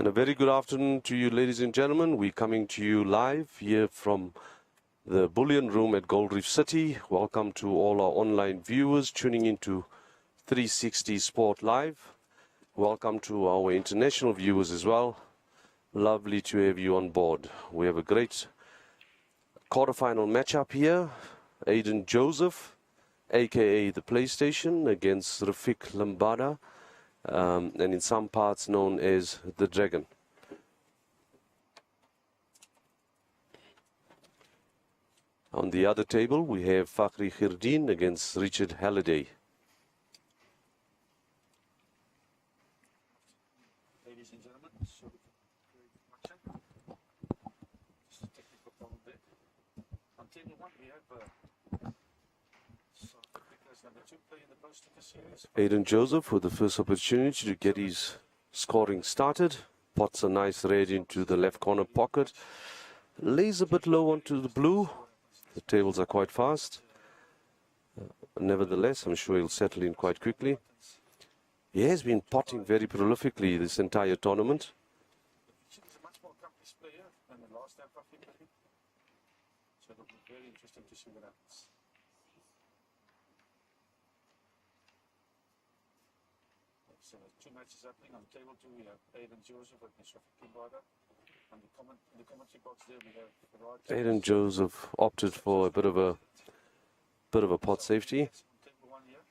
And a very good afternoon to you, ladies and gentlemen. We're coming to you live here from the Bullion Room at Gold Reef City. Welcome to all our online viewers tuning into 360 Sport Live. Welcome to our international viewers as well. Lovely to have you on board. We have a great quarterfinal matchup here. Aiden Joseph, aka the PlayStation, against Rafik Lambada. And in some parts known as the Dragon. On the other table, we have Fakhri Khirdin against Richard Halliday. Ladies and gentlemen, so just a technical problem there. On table one, we have number 2 play in the Pro Sticker Series. Aiden Joseph with the first opportunity to get his scoring started. Pots a nice red into the left corner pocket. Lays a bit low onto the blue. The tables are quite fast. Nevertheless, I'm sure he'll settle in quite quickly. He has been potting very prolifically this entire tournament. He's a much more accomplished player than the last time of him. So it'll be very interesting to see what happens. So two matches happening. On table 2 we have Aiden Joseph against Rafik Lambada. On the commentary box there we have Aiden Joseph opted for a bit of a pot safety. On table 1 here.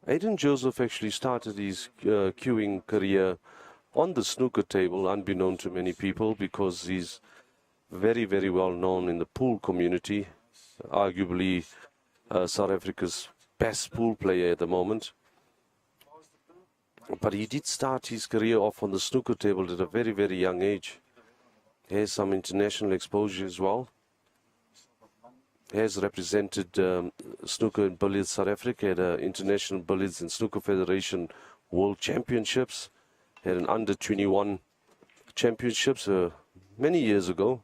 Aiden Joseph actually started his queuing career on the snooker table, unbeknown to many people, because he's very, very well known in the pool community. Arguably South Africa's best pool player at the moment. But he did start his career off on the snooker table at a very, very young age. He has some international exposure as well. He has represented snooker and billiards South Africa at International Billiards and Snooker Federation World Championships. He had an under-21 championships many years ago.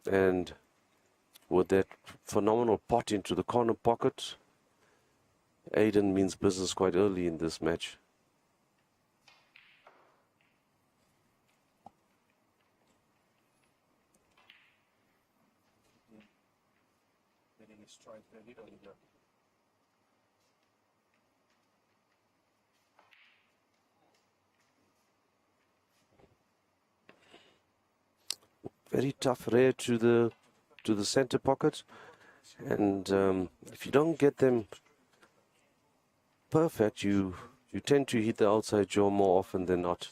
And with that phenomenal pot into the corner pocket, Aiden means business quite early in this match. Getting his stride very early here. Very tough rear to the center pocket, and if you don't get them perfect, you tend to hit the outside jaw more often than not.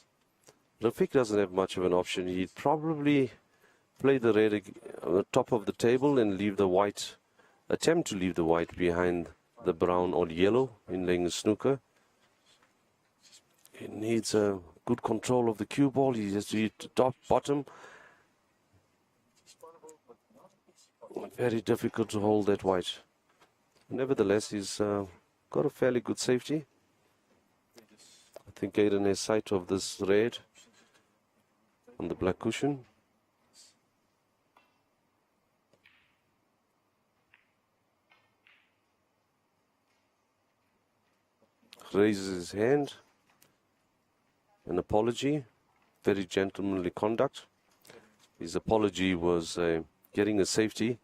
Rafik doesn't have much of an option. He'd probably play the red on the top of the table and leave the white, attempt to leave the white behind the brown or yellow in laying a snooker. He needs a good control of the cue ball. He has to hit top, bottom. Very difficult to hold that white. Nevertheless, he's got a fairly good safety. I think Aiden has sight of this red on the black cushion. Raises his hand. An apology. Very gentlemanly conduct. His apology was getting a safety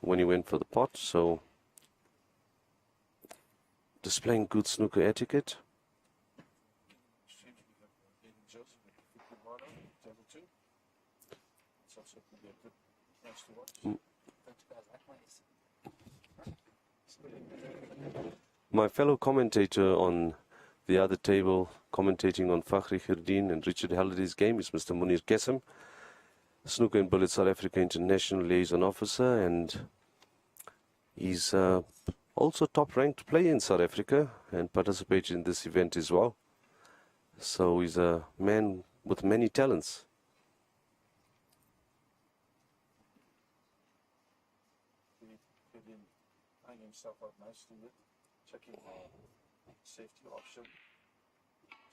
when he went for the pot, so displaying good snooker etiquette. My fellow commentator on the other table, commentating on Fakhri Khirdin and Richard Halliday's game, is Mr. Munir Kesem, Snooker and Billiards South Africa International Liaison Officer, and he's also top-ranked player in South Africa and participated in this event as well. So he's a man with many talents. Eyeing himself out nicely with checking safety option,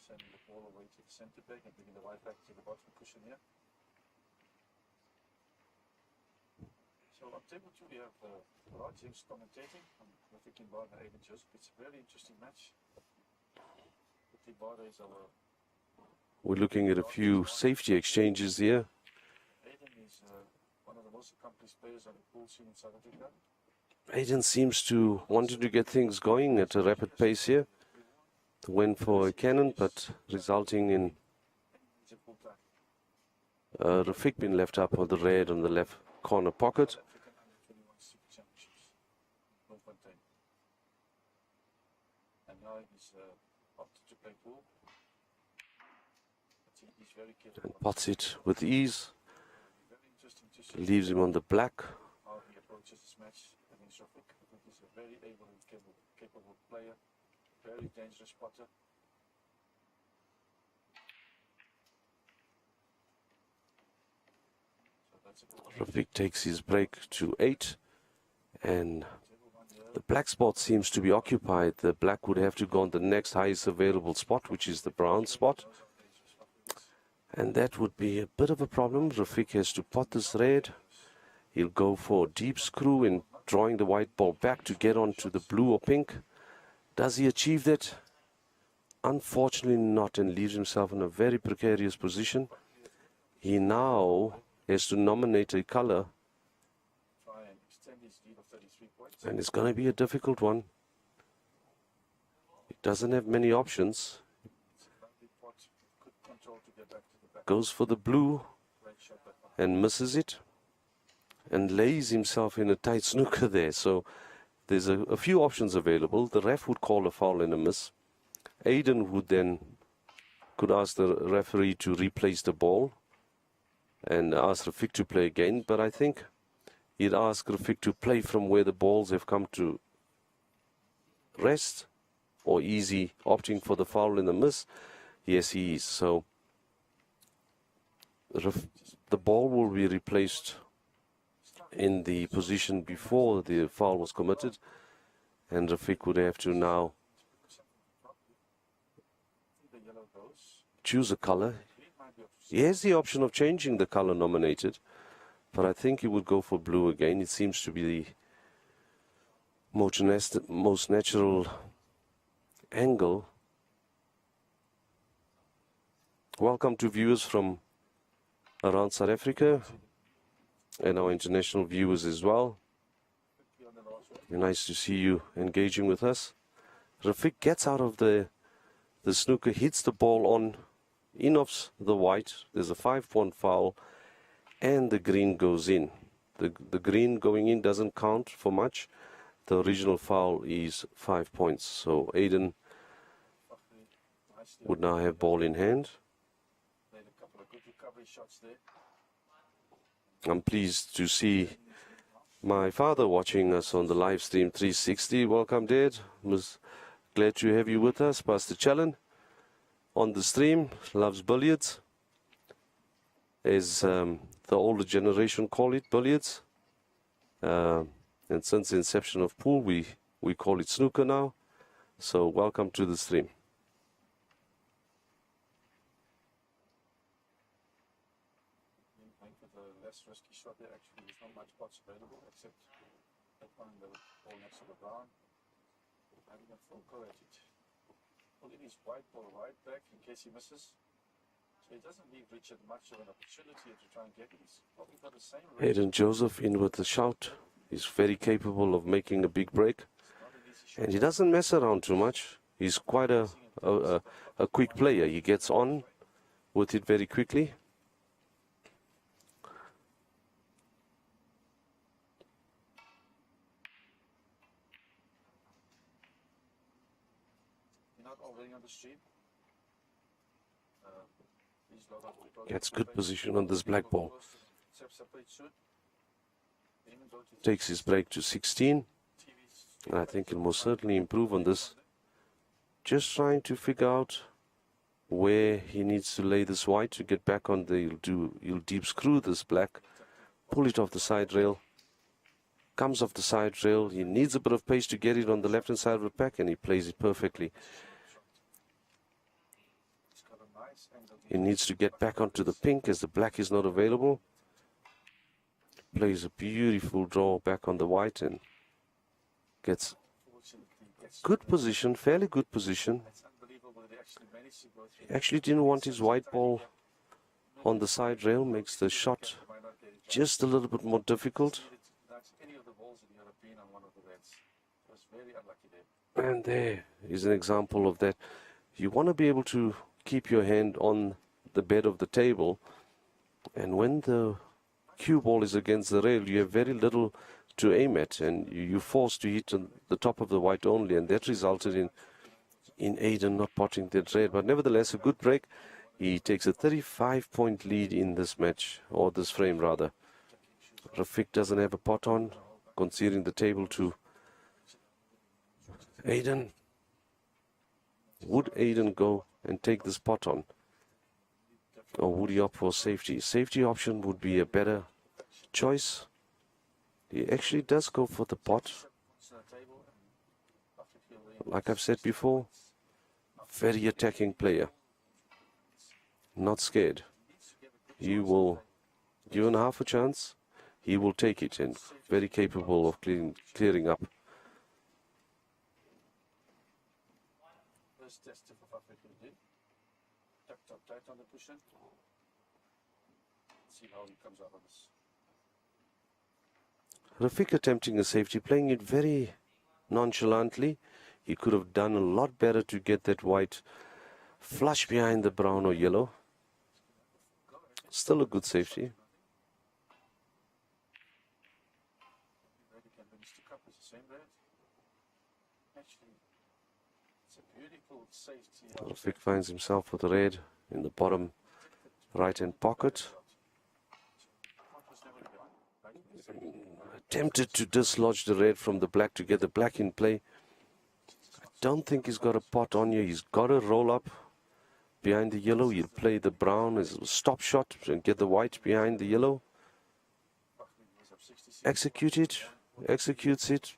sending the ball away to the center peg and bringing the white back to the bottom cushion here. So on table 2 we have Rod James commentating on Rafik Kimbarda and Aiden Joseph. It's a very interesting match. Kimbarda is our We're looking at a few safety exchanges here. Aiden is one of the most accomplished players on the pool scene in South Africa. Aiden seems to wanting to get things going at a rapid pace here. The win for a cannon, but resulting in He's a full time. Rafik being left up on the red on the left corner pocket. African under 21 Super Championships. Bloemfontein. And now he's opted to play pool. But he's very careful. Pots it with ease. Very interesting to see Leaves him on the black. how he approaches this match against Rafik. I think he's a very able and capable player. Very dangerous spotter. So that's a good Rafik takes his break to 8. And the black spot seems to be occupied. The black would have to go on the next highest available spot, which is the brown spot. And that would be a bit of a problem. Rafik has to pot this red. He'll go for a deep screw in drawing the white ball back to get onto the blue or pink. Does he achieve that? Unfortunately not, and leaves himself in a very precarious position. He now has to nominate a color, try and extend his lead of 33 points. and it's going to be a difficult one. He doesn't have many options. It's a lovely pot. Good control to get back to the back. Goes for the blue Great shot back. and misses it, and lays himself in a tight snooker there. So there's a few options available. The ref would call a foul and a miss. Aiden would then could ask the referee to replace the ball and ask Rafik to play again. But I think he'd ask Rafik to play from where the balls have come to rest, or easy, opting for the foul and the miss. Yes, he is. So the ball will be replaced in the position before the foul was committed, and Rafik would have to now The yellow goes. choose a color. Green might be option. He has the option of changing the color nominated, but I think he would go for blue again. It seems to be the most natural angle. Welcome to viewers from around South Africa and our international viewers as well. On the last one. Nice to see you engaging with us. Rafik gets out of the snooker, hits the ball on in of the white. There's a 5-point foul, and the green goes in. The green going in doesn't count for much. The original foul is 5 points. So Aiden Fakhri nicely would now have ball in hand. played a couple of good recovery shots there. I'm pleased to see my father watching us on the live stream 360. Welcome, Dad. Was glad to have you with us. Pastor Challen on the stream, loves billiards, as the older generation call it, billiards. And since the inception of pool, we call it snooker now. So welcome to the stream. Going for the less risky shot there. Actually, there's not much pots available except that one, the ball next to the brown. I'm going to full go at it. Put in his white ball right back in case he misses. So he doesn't leave Richard much of an opportunity to try and get it. He's probably got the same range. Aiden Joseph in with the shout. He's very capable of making a big break. Not an easy shot. And he doesn't mess around too much. He's quite a quick player. He gets on with it very quickly. You're not already on the stream. Please log on to the Gets good position on this black ball. Separate suit. Even go to Takes his break to 16. TV's And I think he'll most certainly improve on this. Just trying to figure out where he needs to lay this white to get back on the, you'll deep screw this black, pull it off the side rail, comes off the side rail. He needs a bit of pace to get it on the left hand side of the pack, and he plays it perfectly. He's got a nice angle. He needs to get back onto the pink as the black is not available. plays a beautiful draw back on the white and gets good position, fairly good position. It's unbelievable that he actually managed to go through. He actually didn't want his white ball on the side rail, makes the shot Might not get it right. just a little bit more difficult. Needed to touch any of the balls that he would have been on one of the reds. It was very unlucky there. And there is an example of that. You want to be able to keep your hand on the bed of the table, and when the cue ball is against the rail, you have very little to aim at, and you're forced to hit on the top of the white only, and that resulted in Aiden not potting that red. But nevertheless, a good break. He takes a 35-point lead in this match, or this frame rather. Rafiq doesn't have a pot on, conceding the table to Aiden. Would Aiden go and take this pot on, or would he opt for safety? Safety option would be a better choice. He actually does go for the pot. Like I've said before, very attacking player. Not scared. He will, given half a chance, he will take it, and very capable of clearing up. First test of Africa did. Tucked up tight on the cushion. See how he comes out of this. Rafiq attempting a safety, playing it very nonchalantly. He could have done a lot better to get that white flush behind the brown or yellow. Still a good safety. Red he can finish the cup with the same red. Actually, it's a beautiful safety. Rafiq finds himself with a red in the bottom right-hand pocket. Attempted to dislodge the red from the black to get the black in play. I don't think he's got a pot on you. He's got to roll up behind the yellow. He'll play the brown as a stop shot and get the white behind the yellow. Execute it. Executes it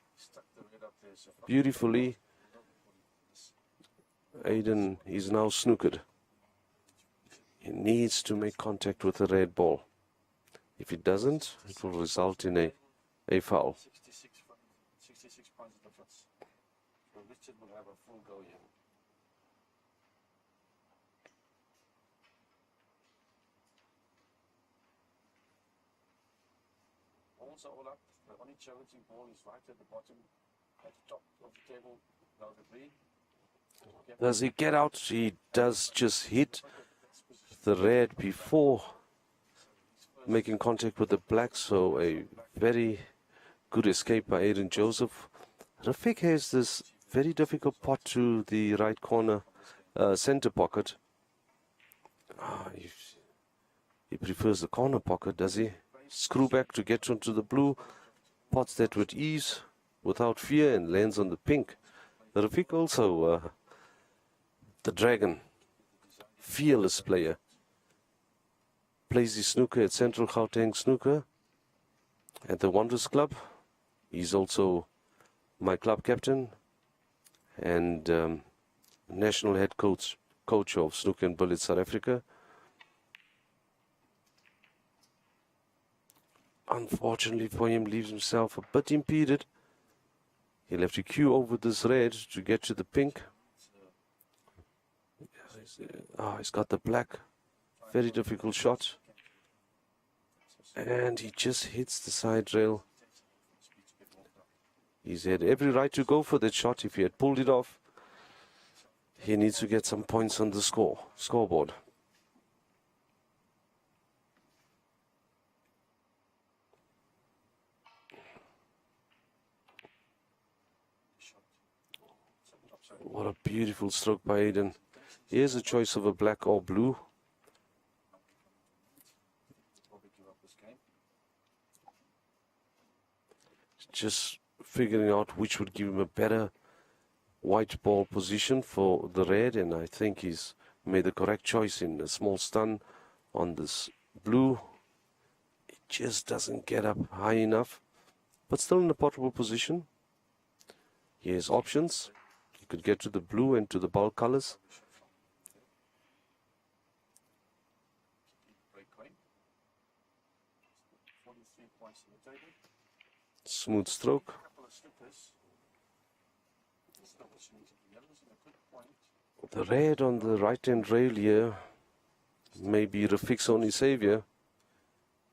beautifully. Aiden is now snookered. He needs to make contact with the red ball. If he doesn't, it will result in a foul. 66 points difference. So Richard will have a full go here. Balls are all up. The only challenging ball is right at the bottom, at the top of the table, now the green. Does he get out? He does just hit the red before making contact with the black, so a very good escape by Aiden Joseph. Rafiq has this very difficult pot to the right corner center pocket. He prefers the corner pocket, does he? Screw back to get onto the blue, pots that with ease, without fear, and lands on the pink. Rafiq also, the dragon, fearless player. Plays his snooker at Central Gauteng Snooker at the Wanderers Club. He's also my club captain and national head coach of Snooker and Billiards South Africa. Unfortunately for him, leaves himself a bit impeded. He'll have to cue over this red to get to the pink. He's got the black. Very difficult shot. And he just hits the side rail. He's had every right to go for that shot. If he had pulled it off, he needs to get some points on the scoreboard. What a beautiful stroke by Aiden. Here's a choice of a black or blue. Just figuring out which would give him a better white ball position for the red, and I think he's made the correct choice in a small stun on this blue. It just doesn't get up high enough, but still in a potable position. He has options. He could get to the blue and to the bulk colors. 3 points in the table. Smooth stroke. A couple of slippers. This opportunity. The yellows in a good point. The red on the right-hand rail here may be Rafiq's only savior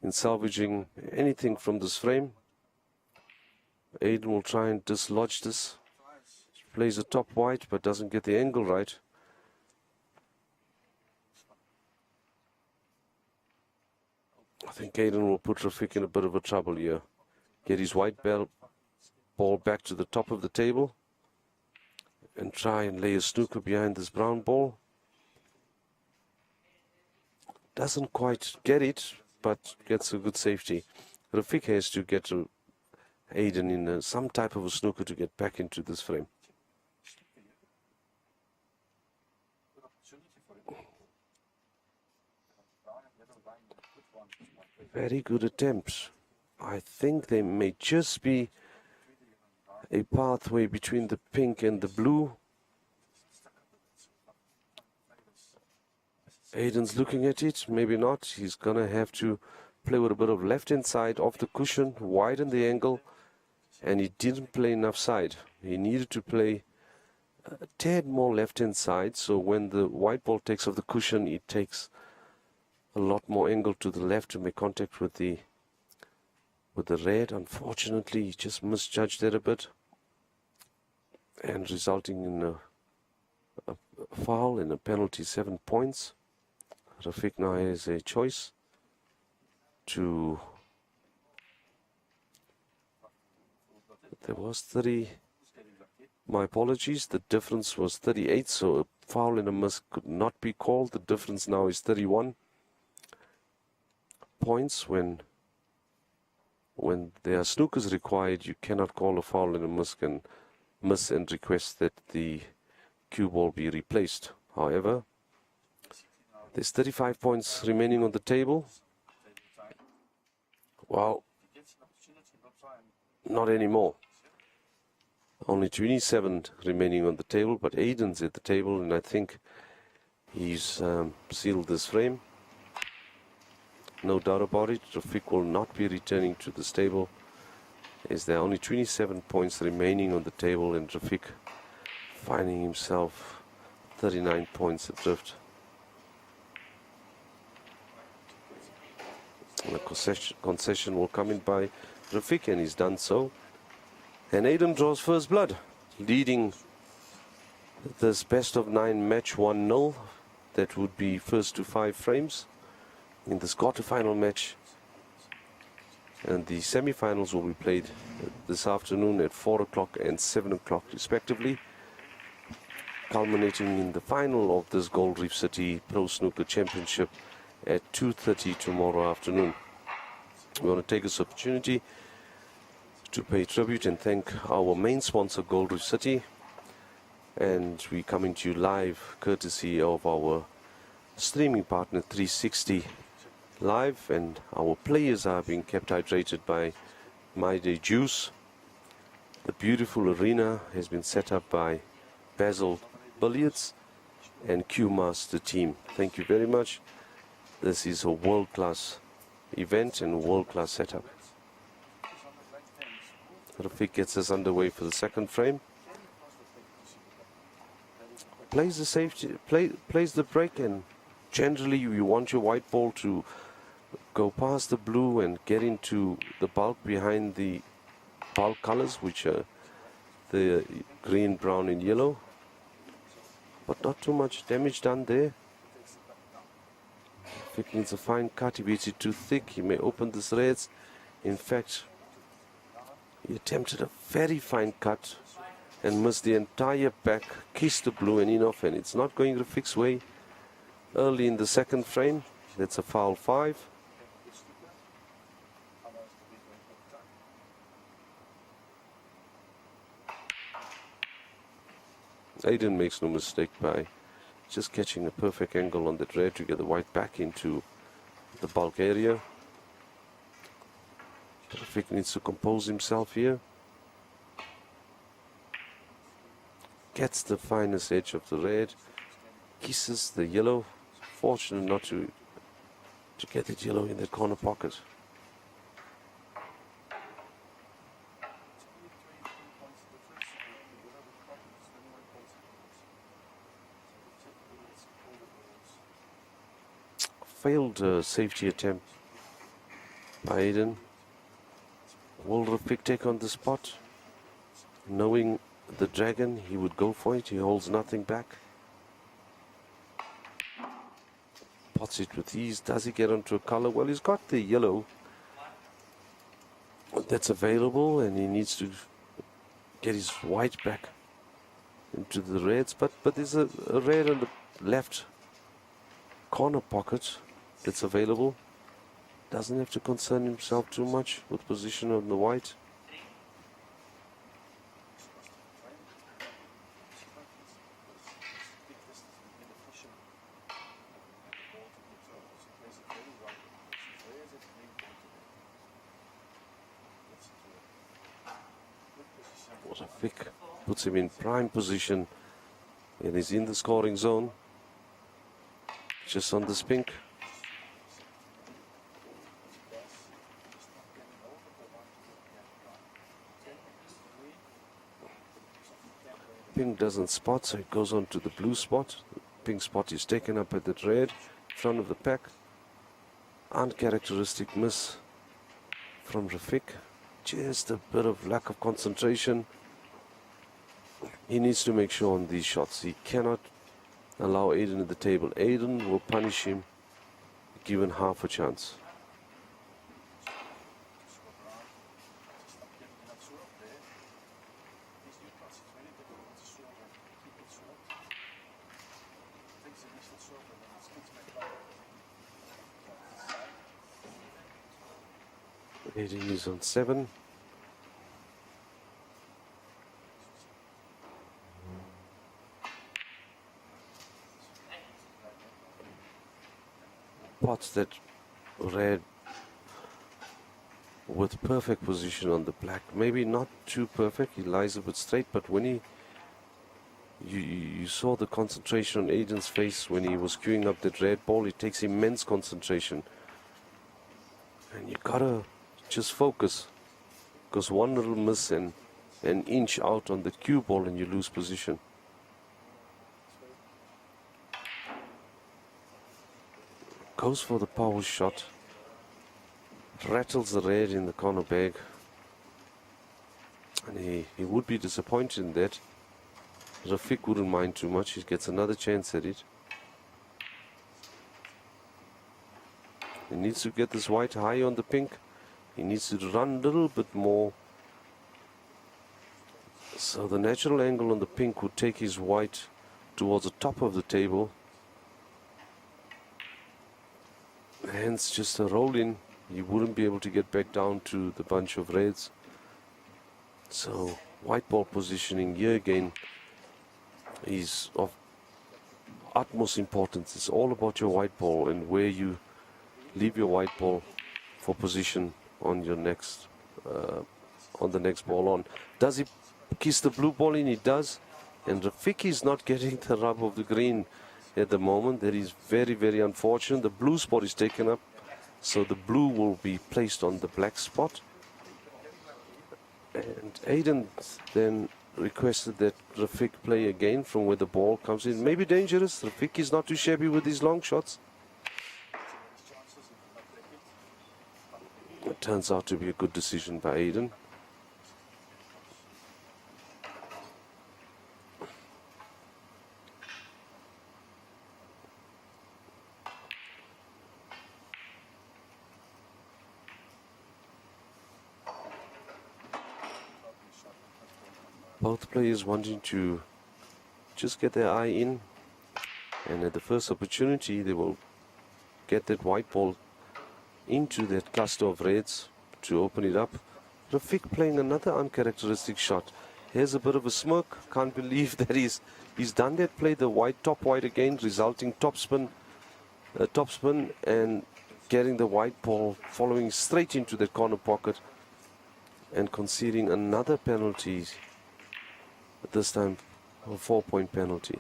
in salvaging anything from this frame. Aiden will try and dislodge this. Plays the top white but doesn't get the angle right. I think Aiden will put Rafiq in a bit of a trouble here. Get his white ball back to the top of the table and try and lay a snooker behind this brown ball. Doesn't quite get it, but gets a good safety. Rafiq has to get Aiden in some type of a snooker to get back into this frame. Good opportunity for it. Brown and yellow line, good one. Very good attempt. I think there may just be a pathway between the pink and the blue. Aiden's looking at it, maybe not. He's gonna have to play with a bit of left hand side off the cushion, widen the angle, and he didn't play enough side. He needed to play a tad more left hand side, so when the white ball takes off the cushion, it takes a lot more angle to the left to make contact with the red. Unfortunately, he just misjudged that a bit, and resulting in a foul and a penalty, 7 points. Rafiq now has a choice to. There was 30. My apologies. The difference was 38, so a foul and a miss could not be called. The difference now is 31 points. When there are snookers required, you cannot call a foul and a miss and request that the cue ball be replaced. However, there's 35 points remaining on the table. Well, not anymore. Only 27 remaining on the table, but Aiden's at the table, and I think he's sealed this frame. No doubt about it. Rafiq will not be returning to this table, as there are only 27 points remaining on the table, and Rafiq finding himself 39 points adrift. And a concession will come in by Rafiq, and he's done so. And Aiden draws first blood, leading this best of 9 match 1-0. That would be first to 5 frames in this quarterfinal match. And the semi-finals will be played this afternoon at 4 o'clock and 7 o'clock respectively, culminating in the final of this Gold Reef City Pro Snooker Championship at 2:30 tomorrow afternoon. We want to take this opportunity to pay tribute and thank our main sponsor, Gold Reef City, and we're coming to you live courtesy of our streaming partner 360 Live, and our players are being kept hydrated by My Day Juice. The beautiful arena has been set up by Basil Billiards and Q Master team. Thank you very much. This is a world-class event and world-class setup. Rafiq gets us underway for the second frame. Plays the safety, plays the break, and generally you want your white ball to go past the blue and get into the bulk behind the bulk colors, which are the green, brown and yellow. But not too much damage done there. Rafiq needs a fine cut. He beats it too thick. He may open this reds. In fact, he attempted a very fine cut and missed the entire back, kissed the blue and in off, and it's not going Rafiq's way. Early in the second frame, that's a foul 5. Aiden makes no mistake by just catching a perfect angle on that red to get the white back into the bulk area. Rafiq needs to compose himself here. Gets the finest edge of the red, kisses the yellow. Fortunate not to get that yellow in that corner pocket. failed safety attempt by Aiden. Will Rafik take on the spot? Knowing the dragon, he would go for it. He holds nothing back. Pots it with ease. Does he get onto a color? Well, he's got the yellow that's available, and he needs to get his white back into the reds. But there's a red on the left corner pocket that's available. Doesn't have to concern himself too much with position on the white. Rafik puts him in prime position and he's in the scoring zone. Just on this pink. Pink doesn't spot, so it goes on to the blue spot. The pink spot is taken up at the red, front of the pack. Uncharacteristic miss from Rafik. Just a bit of lack of concentration. He needs to make sure on these shots. He cannot allow Aiden at the table. Aiden will punish him given half a chance. Aiden is on 7. Pots that red with perfect position on the black. Maybe not too perfect. He lies a bit straight, but when you saw the concentration on Aiden's face when he was queuing up that red ball. It takes immense concentration, and you gotta just focus, because one little miss and an inch out on the cue ball and you lose position. Goes for the power shot, rattles the red in the corner bag, and he would be disappointed in that. Rafik wouldn't mind too much. He gets another chance at it. He needs to get this white high on the pink. He needs to run a little bit more. So the natural angle on the pink would take his white towards the top of the table. Hence just a roll in. He wouldn't be able to get back down to the bunch of reds. So white ball positioning here again is of utmost importance. It's all about your white ball and where you leave your white ball for position on your next on the next ball on. Does he kiss the blue ball in? He does. And Rafik is not getting the rub of the green at the moment. That is very, very unfortunate. The blue spot is taken up, so the blue will be placed on the black spot. And Aiden then requested that Rafik play again from where the ball comes in. Maybe dangerous. Rafik is not too shabby with his long shots. It turns out to be a good decision by Aiden. Both players wanting to just get their eye in, and at the first opportunity they will get that white ball into that cluster of reds to open it up. Rafik playing another uncharacteristic shot. Here's a bit of a smirk. Can't believe that he's done that. Play the white, top white again, resulting top spin and getting the white ball following straight into the corner pocket and conceding another penalty. At this time, a 4-point penalty.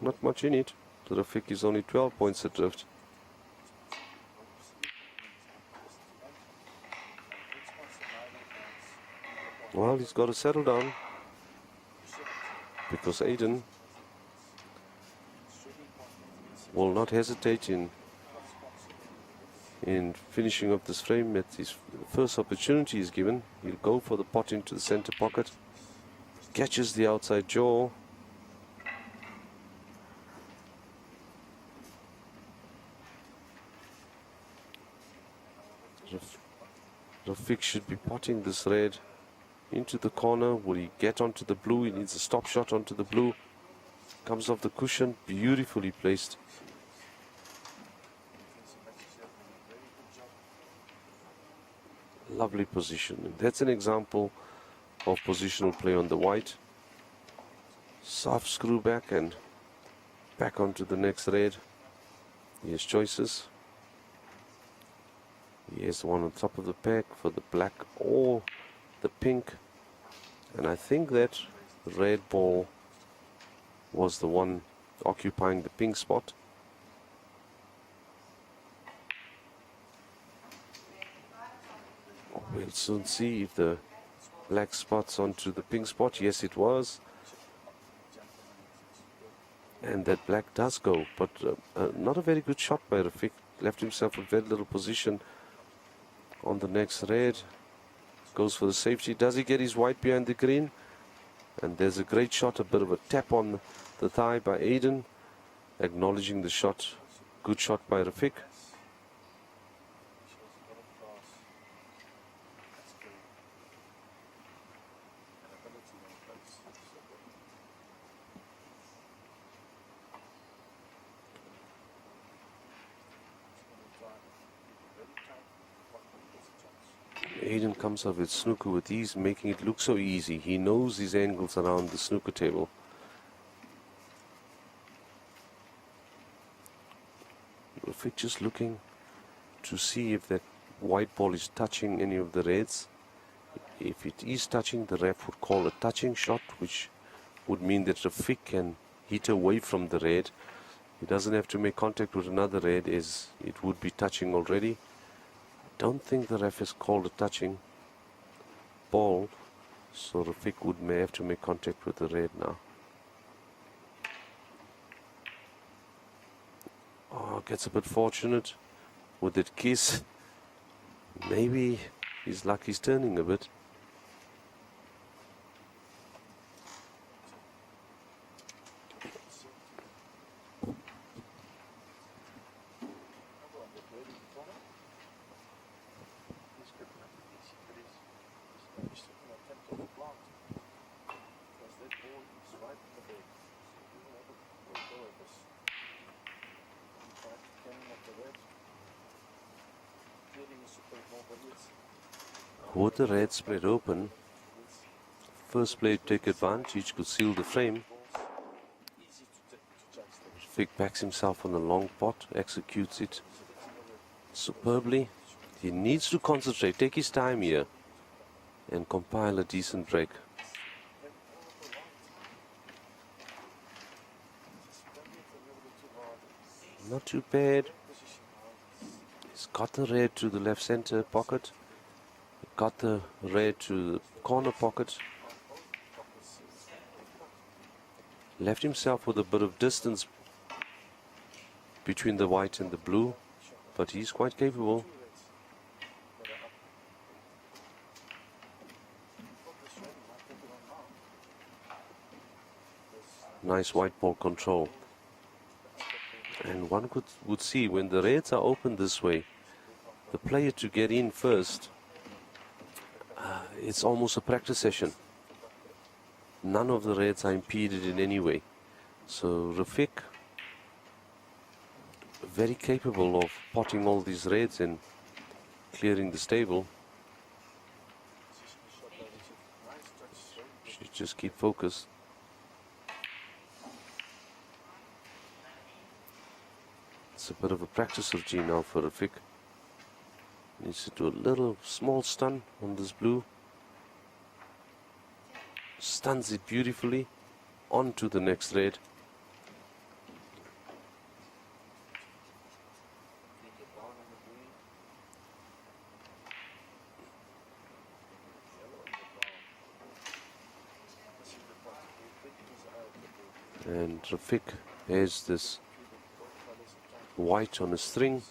Not much in it. The Rafik is only 12 points adrift. Well, he's got to settle down because Aiden will not hesitate in finishing up this frame. At his first opportunity is given, he'll go for the pot into the center pocket, catches the outside jaw. Rafiq should be potting this red into the corner. Will he get onto the blue? He needs a stop shot onto the blue. Comes off the cushion, beautifully placed. Lovely position. And that's an example of positional play on the white. Soft screw back and back onto the next red. He has choices. He has the one on top of the pack for the black or the pink. And I think that the red ball was the one occupying the pink spot. We'll soon see if the black spot's onto the pink spot. Yes, it was. And that black does go, but not a very good shot by Rafiq. Left himself with very little position on the next red. Goes for the safety. Does he get his white behind the green? And there's a great shot, a bit of a tap on the thigh by Aiden, acknowledging the shot. Good shot by Rafiq. Aiden comes up with snooker with ease, making it look so easy. He knows his angles around the snooker table. Rafiq just looking to see if that white ball is touching any of the reds. If it is touching, the ref would call a touching shot, which would mean that Rafiq can hit away from the red. He doesn't have to make contact with another red, as it would be touching already. Don't think the ref has called a touching ball, so Rafiq may have to make contact with the red now. Oh, gets a bit fortunate with that kiss. Maybe his luck is turning a bit. Would the red spread open, first player take advantage, could seal the frame. Rafiq backs himself on the long pot, executes it superbly. He needs to concentrate, take his time here, and compile a decent break. Not too bad. He's got the red to the left center pocket. Got the red to the corner pocket. Left himself with a bit of distance between the white and the blue, but he's quite capable. Nice white ball control. And one would see when the reds are open this way, the player to get in first, it's almost a practice session. None of the reds are impeded in any way. So Rafiq, very capable of potting all these reds and clearing the stable. Should just keep focused. It's a bit of a practice routine now for Rafiq. Needs to do a little small stun on this blue. Stuns it beautifully onto the next red. And Rafik has this white on a string.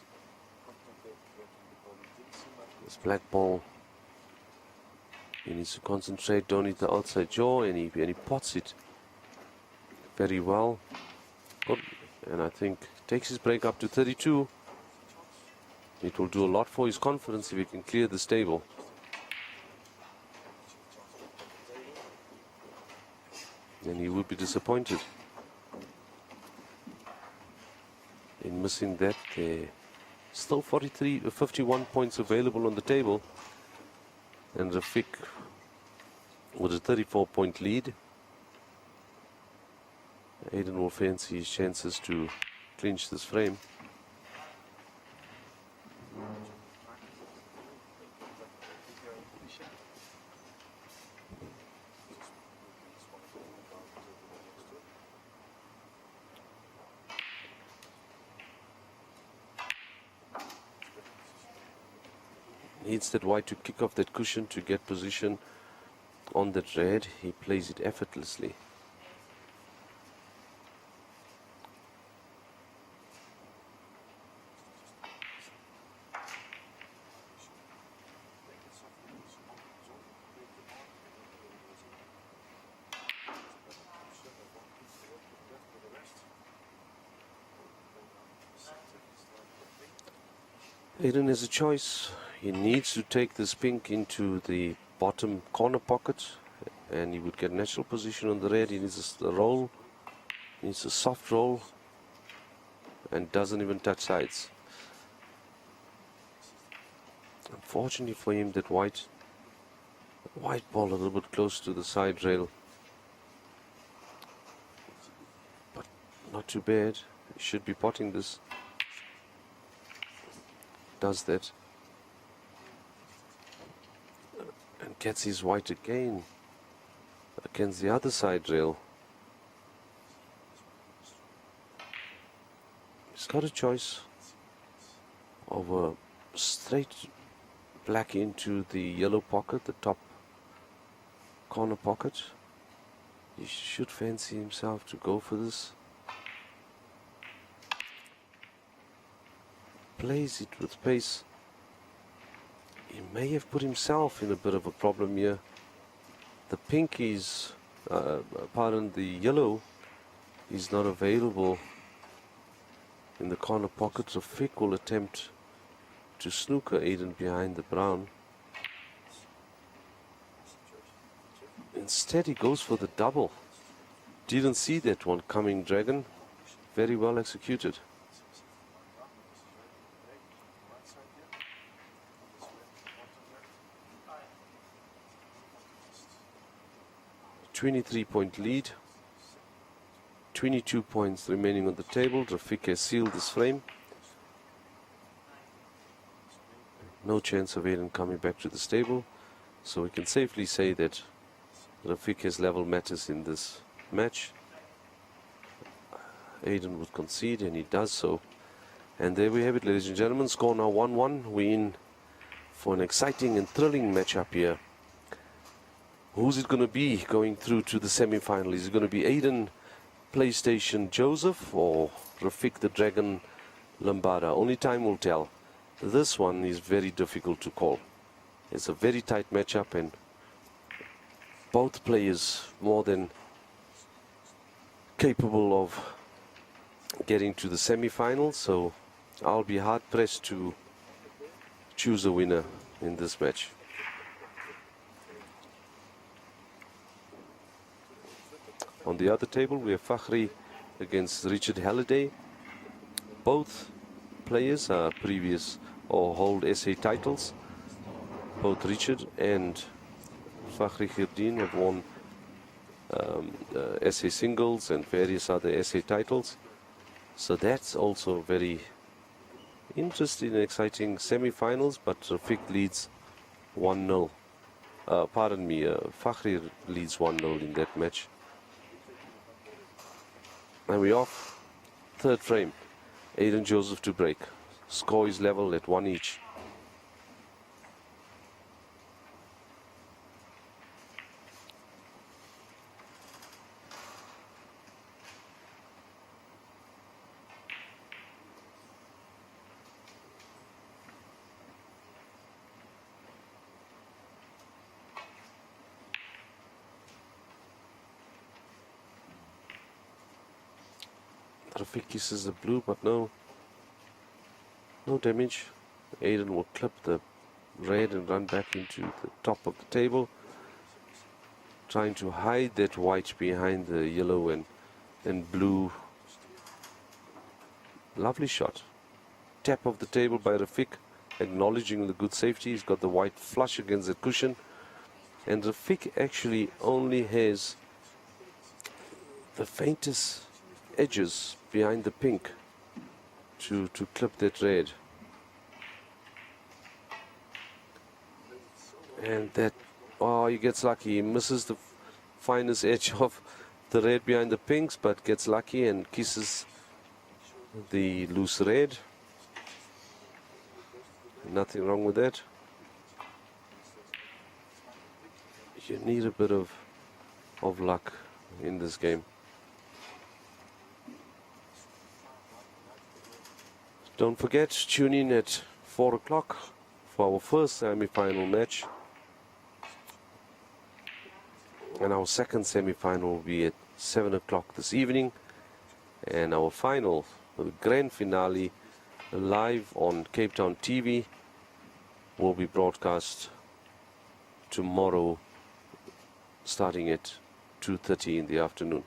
This black ball. He needs to concentrate, don't hit the outside jaw, and he pots it very well. Good. And I think takes his break up to 32. It will do a lot for his confidence if he can clear this table. And he would be disappointed in missing that. There still 51 points available on the table, and Rafik with a 34-point lead. Aiden will fancy his chances to clinch this frame. Needs that white to kick off that cushion to get position on that red. He plays it effortlessly. Aiden has a choice. He needs to take this pink into the bottom corner pocket, and he would get natural position on the red. He needs a roll, he needs a soft roll, and doesn't even touch sides. Unfortunately for him, that white ball a little bit close to the side rail, but not too bad. He should be potting this. Does that and gets his white again against the other side rail. He's got a choice of a straight black into the yellow pocket, the top corner pocket. He should fancy himself to go for this. Plays it with pace. He may have put himself in a bit of a problem here. The pink is, the yellow is not available in the corner pocket, so Fick will attempt to snooker Aiden behind the brown. Instead he goes for the double. Didn't see that one coming, Dragon. Very well executed. 23-point lead, 22 points remaining on the table. Rafik has sealed this frame. No chance of Aiden coming back to the stable, so we can safely say that Rafik has level matters in this match. Aiden would concede, and he does so. And there we have it, ladies and gentlemen. Score now 1-1. We're in for an exciting and thrilling matchup here. Who's it going to be going through to the semi-final? Is it going to be Aiden PlayStation Joseph or Rafik the Dragon Lambada? Only time will tell. This one is very difficult to call. It's a very tight matchup, and both players more than capable of getting to the semi-finals, so I'll be hard-pressed to choose a winner in this match. On the other table, we have Fakhri against Richard Halliday. Both players are previous or hold SA titles. Both Richard and Fakhri Khirdin have won SA singles and various other SA titles. So that's also very interesting and exciting semi-finals, but Rafik leads 1-0. Fakhri leads 1-0 in that match. And we're off. Third frame. Aiden Joseph to break. Score is level at 1 each. Rafiq kisses the blue, but no damage. Aiden will clip the red and run back into the top of the table, trying to hide that white behind the yellow and blue. Lovely shot. Tap of the table by Rafiq, acknowledging the good safety. He's got the white flush against the cushion, and Rafiq actually only has the faintest edges behind the pink to clip that red. And that, oh, he gets lucky. He misses the finest edge of the red behind the pinks, but gets lucky and kisses the loose red. Nothing wrong with that. You need a bit of luck in this game. Don't forget, tune in at 4 o'clock for our first semi-final match. And our second semi-final will be at 7 o'clock this evening. And our final, the grand finale, live on Cape Town TV, will be broadcast tomorrow starting at 2:30 in the afternoon.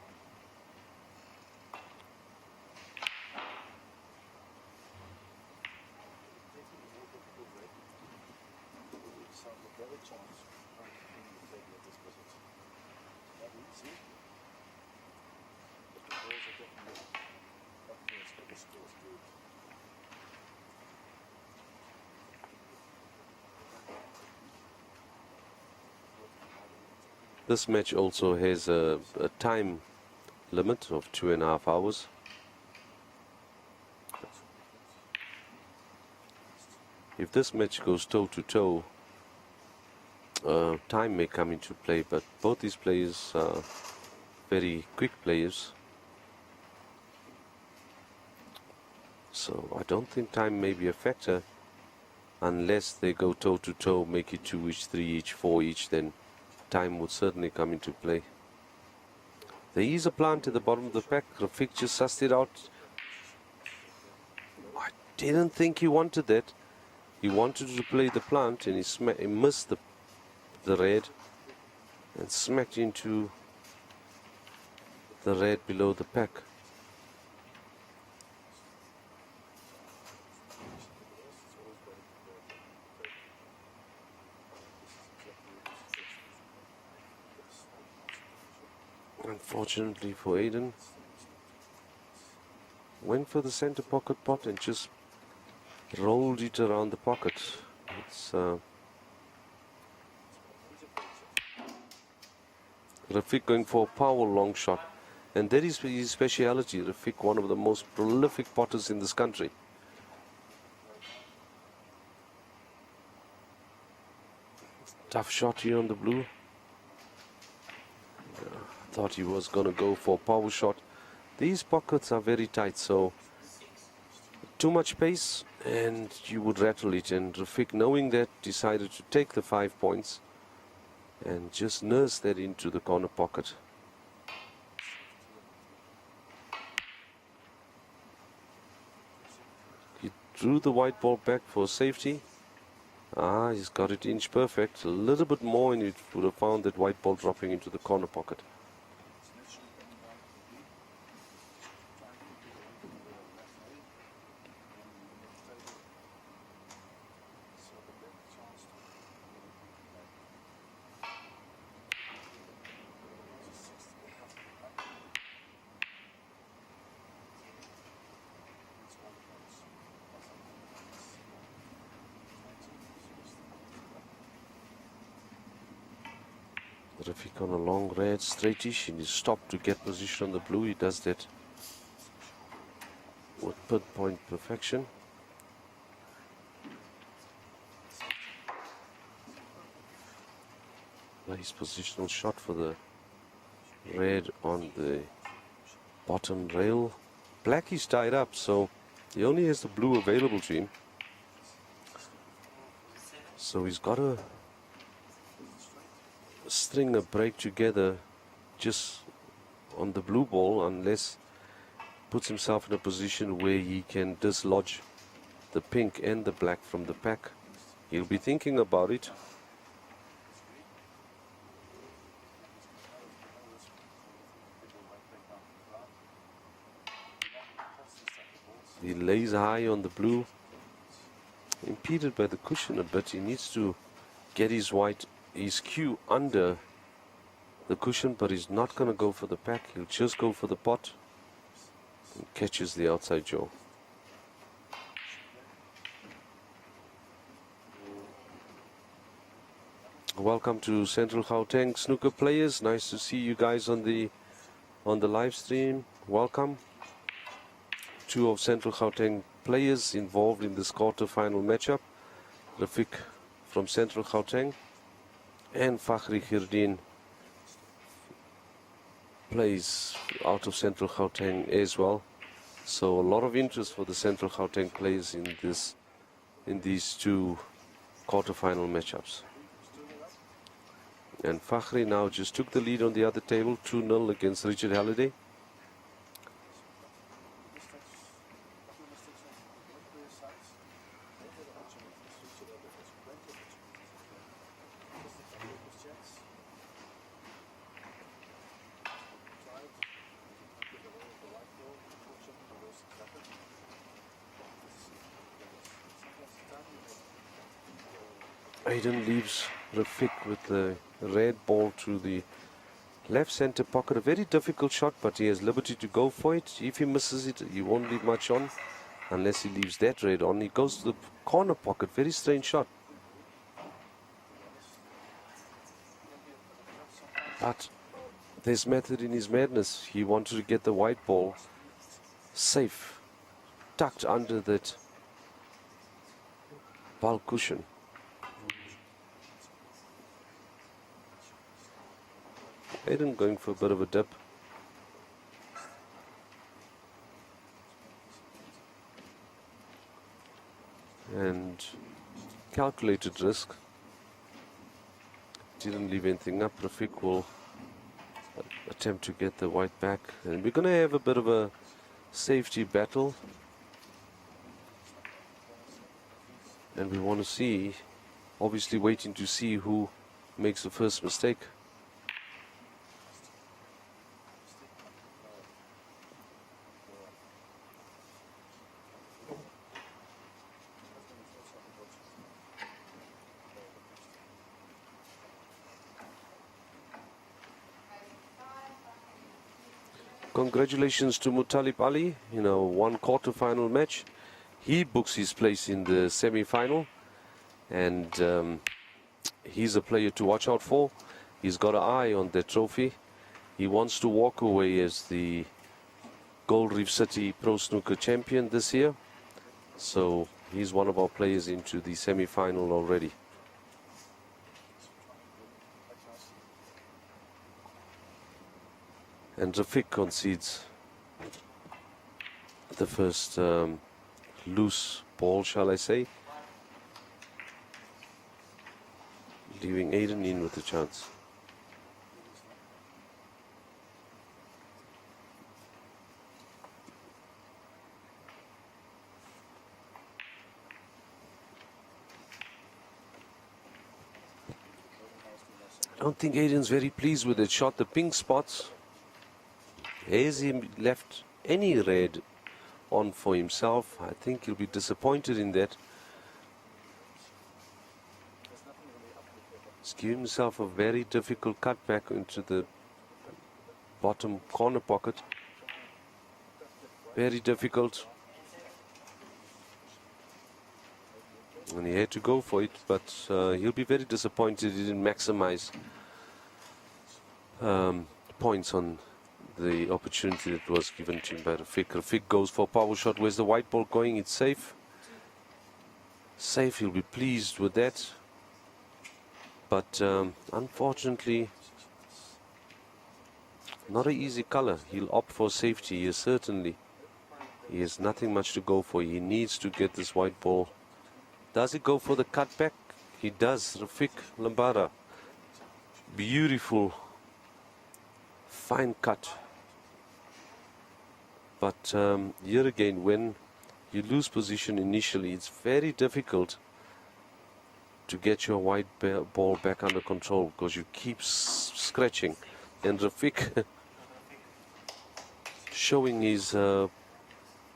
This match also has a time limit of 2.5 hours. If this match goes toe to toe, time may come into play, but both these players are very quick players, so I don't think time may be a factor unless they go toe to toe, make it 2 each, 3 each, 4 each. Then time would certainly come into play. There is a plant at the bottom of the pack. Rafiq just sussed it out. I didn't think he wanted that. He wanted to play the plant, and he missed the red and smacked into the red below the pack. Unfortunately for Aiden, went for the center pocket pot and just rolled it around the pocket. It's Rafiq going for a power long shot, and that is his speciality. Rafiq, one of the most prolific potters in this country. Tough shot here on the blue. Thought he was going to go for a power shot. These pockets are very tight, so too much pace and you would rattle it. And Rafiq, knowing that, decided to take the 5 points and just nurse that into the corner pocket. He drew the white ball back for safety. He's got it inch perfect. A little bit more and he would have found that white ball dropping into the corner pocket. Rafiq on a long red straightish, and he stopped to get position on the blue. He does that with pinpoint perfection. Nice positional shot for the red on the bottom rail. Black is tied up, so he only has the blue available to him. So he's got to string a break together just on the blue ball, unless puts himself in a position where he can dislodge the pink and the black from the pack. He'll be thinking about it. He lays high on the blue, impeded by the cushion a bit. He needs to get his cue under the cushion, but he's not going to go for the pack. He'll just go for the pot and catches the outside jaw. Welcome to Central Gauteng snooker players. Nice to see you guys on the live stream. Welcome. Two of Central Gauteng players involved in this quarter-final matchup. Rafiq from Central Gauteng and Fakhri Khirdin plays out of Central Gauteng as well. So a lot of interest for the Central Gauteng players in these two quarter-final matchups. And Fakhri now just took the lead on the other table, 2-0 against Richard Halliday. Aiden leaves Rafiq with the red ball to the left center pocket. A very difficult shot, but he has liberty to go for it. If he misses it, he won't leave much on unless he leaves that red on. He goes to the corner pocket. Very strange shot. But there's method in his madness. He wanted to get the white ball safe, tucked under that bulk cushion. Aiden going for a bit of a dip. And calculated risk. Didn't leave anything up. Rafiq will attempt to get the white back. And we're going to have a bit of a safety battle. And we want to see, obviously waiting to see who makes the first mistake. Congratulations to Mutalib Ali in a one quarter-final match. He books his place in the semi-final, and he's a player to watch out for. He's got an eye on the trophy. He wants to walk away as the Gold Reef City Pro Snooker champion this year. So he's one of our players into the semi-final already. And Rafiq concedes the first loose ball, shall I say, leaving Aiden in with a chance. I don't think Aiden's very pleased with it. Shot the pink spots. Has he left any red on for himself? I think he'll be disappointed in that. He's given himself a very difficult cut back into the bottom corner pocket. Very difficult. And he had to go for it, but he'll be very disappointed he didn't maximize points on the opportunity that was given to him by Rafiq. Rafiq goes for a power shot. Where's the white ball going? It's safe. Safe, he'll be pleased with that. But unfortunately, not an easy color. He'll opt for safety here, certainly. He has nothing much to go for. He needs to get this white ball. Does he go for the cutback? He does. Rafiq Lambada. Beautiful, fine cut. But here again, when you lose position initially, it's very difficult to get your white ball back under control because you keep scratching. And Rafik showing his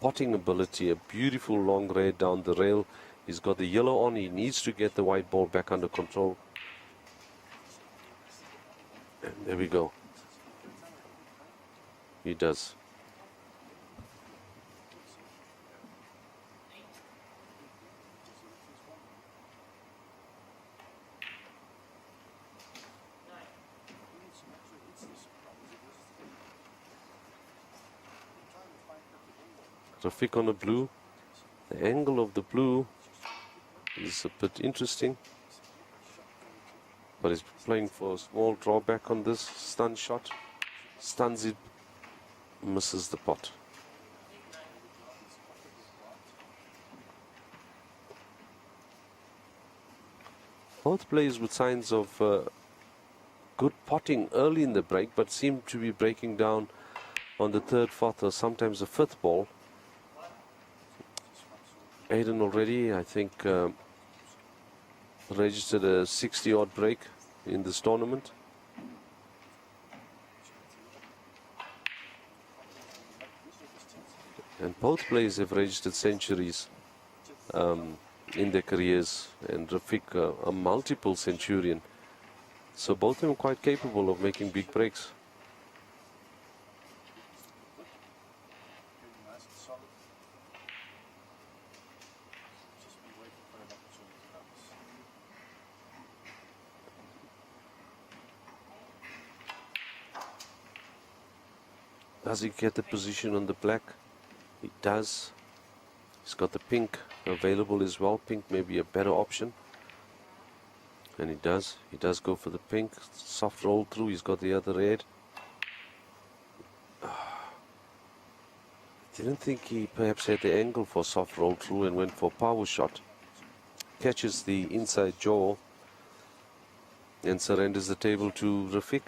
potting ability, a beautiful long raid down the rail. He's got the yellow on. He needs to get the white ball back under control. And there we go. He does. Rafik on the blue. The angle of the blue is a bit interesting, but he's playing for a small drawback on this stun shot. Stuns it, misses the pot. Both players with signs of good potting early in the break, but seem to be breaking down on the third, fourth, or sometimes the fifth ball. Aiden already, I think, registered a 60-odd break in this tournament. And both players have registered centuries in their careers, and Rafik a multiple centurion. So both of them are quite capable of making big breaks. Does he get the position on the black? He does. He's got the pink available as well. Pink may be a better option. And he does. He does go for the pink. Soft roll through. He's got the other red. Didn't think he perhaps had the angle for soft roll through and went for power shot. Catches the inside jaw and surrenders the table to Rafik.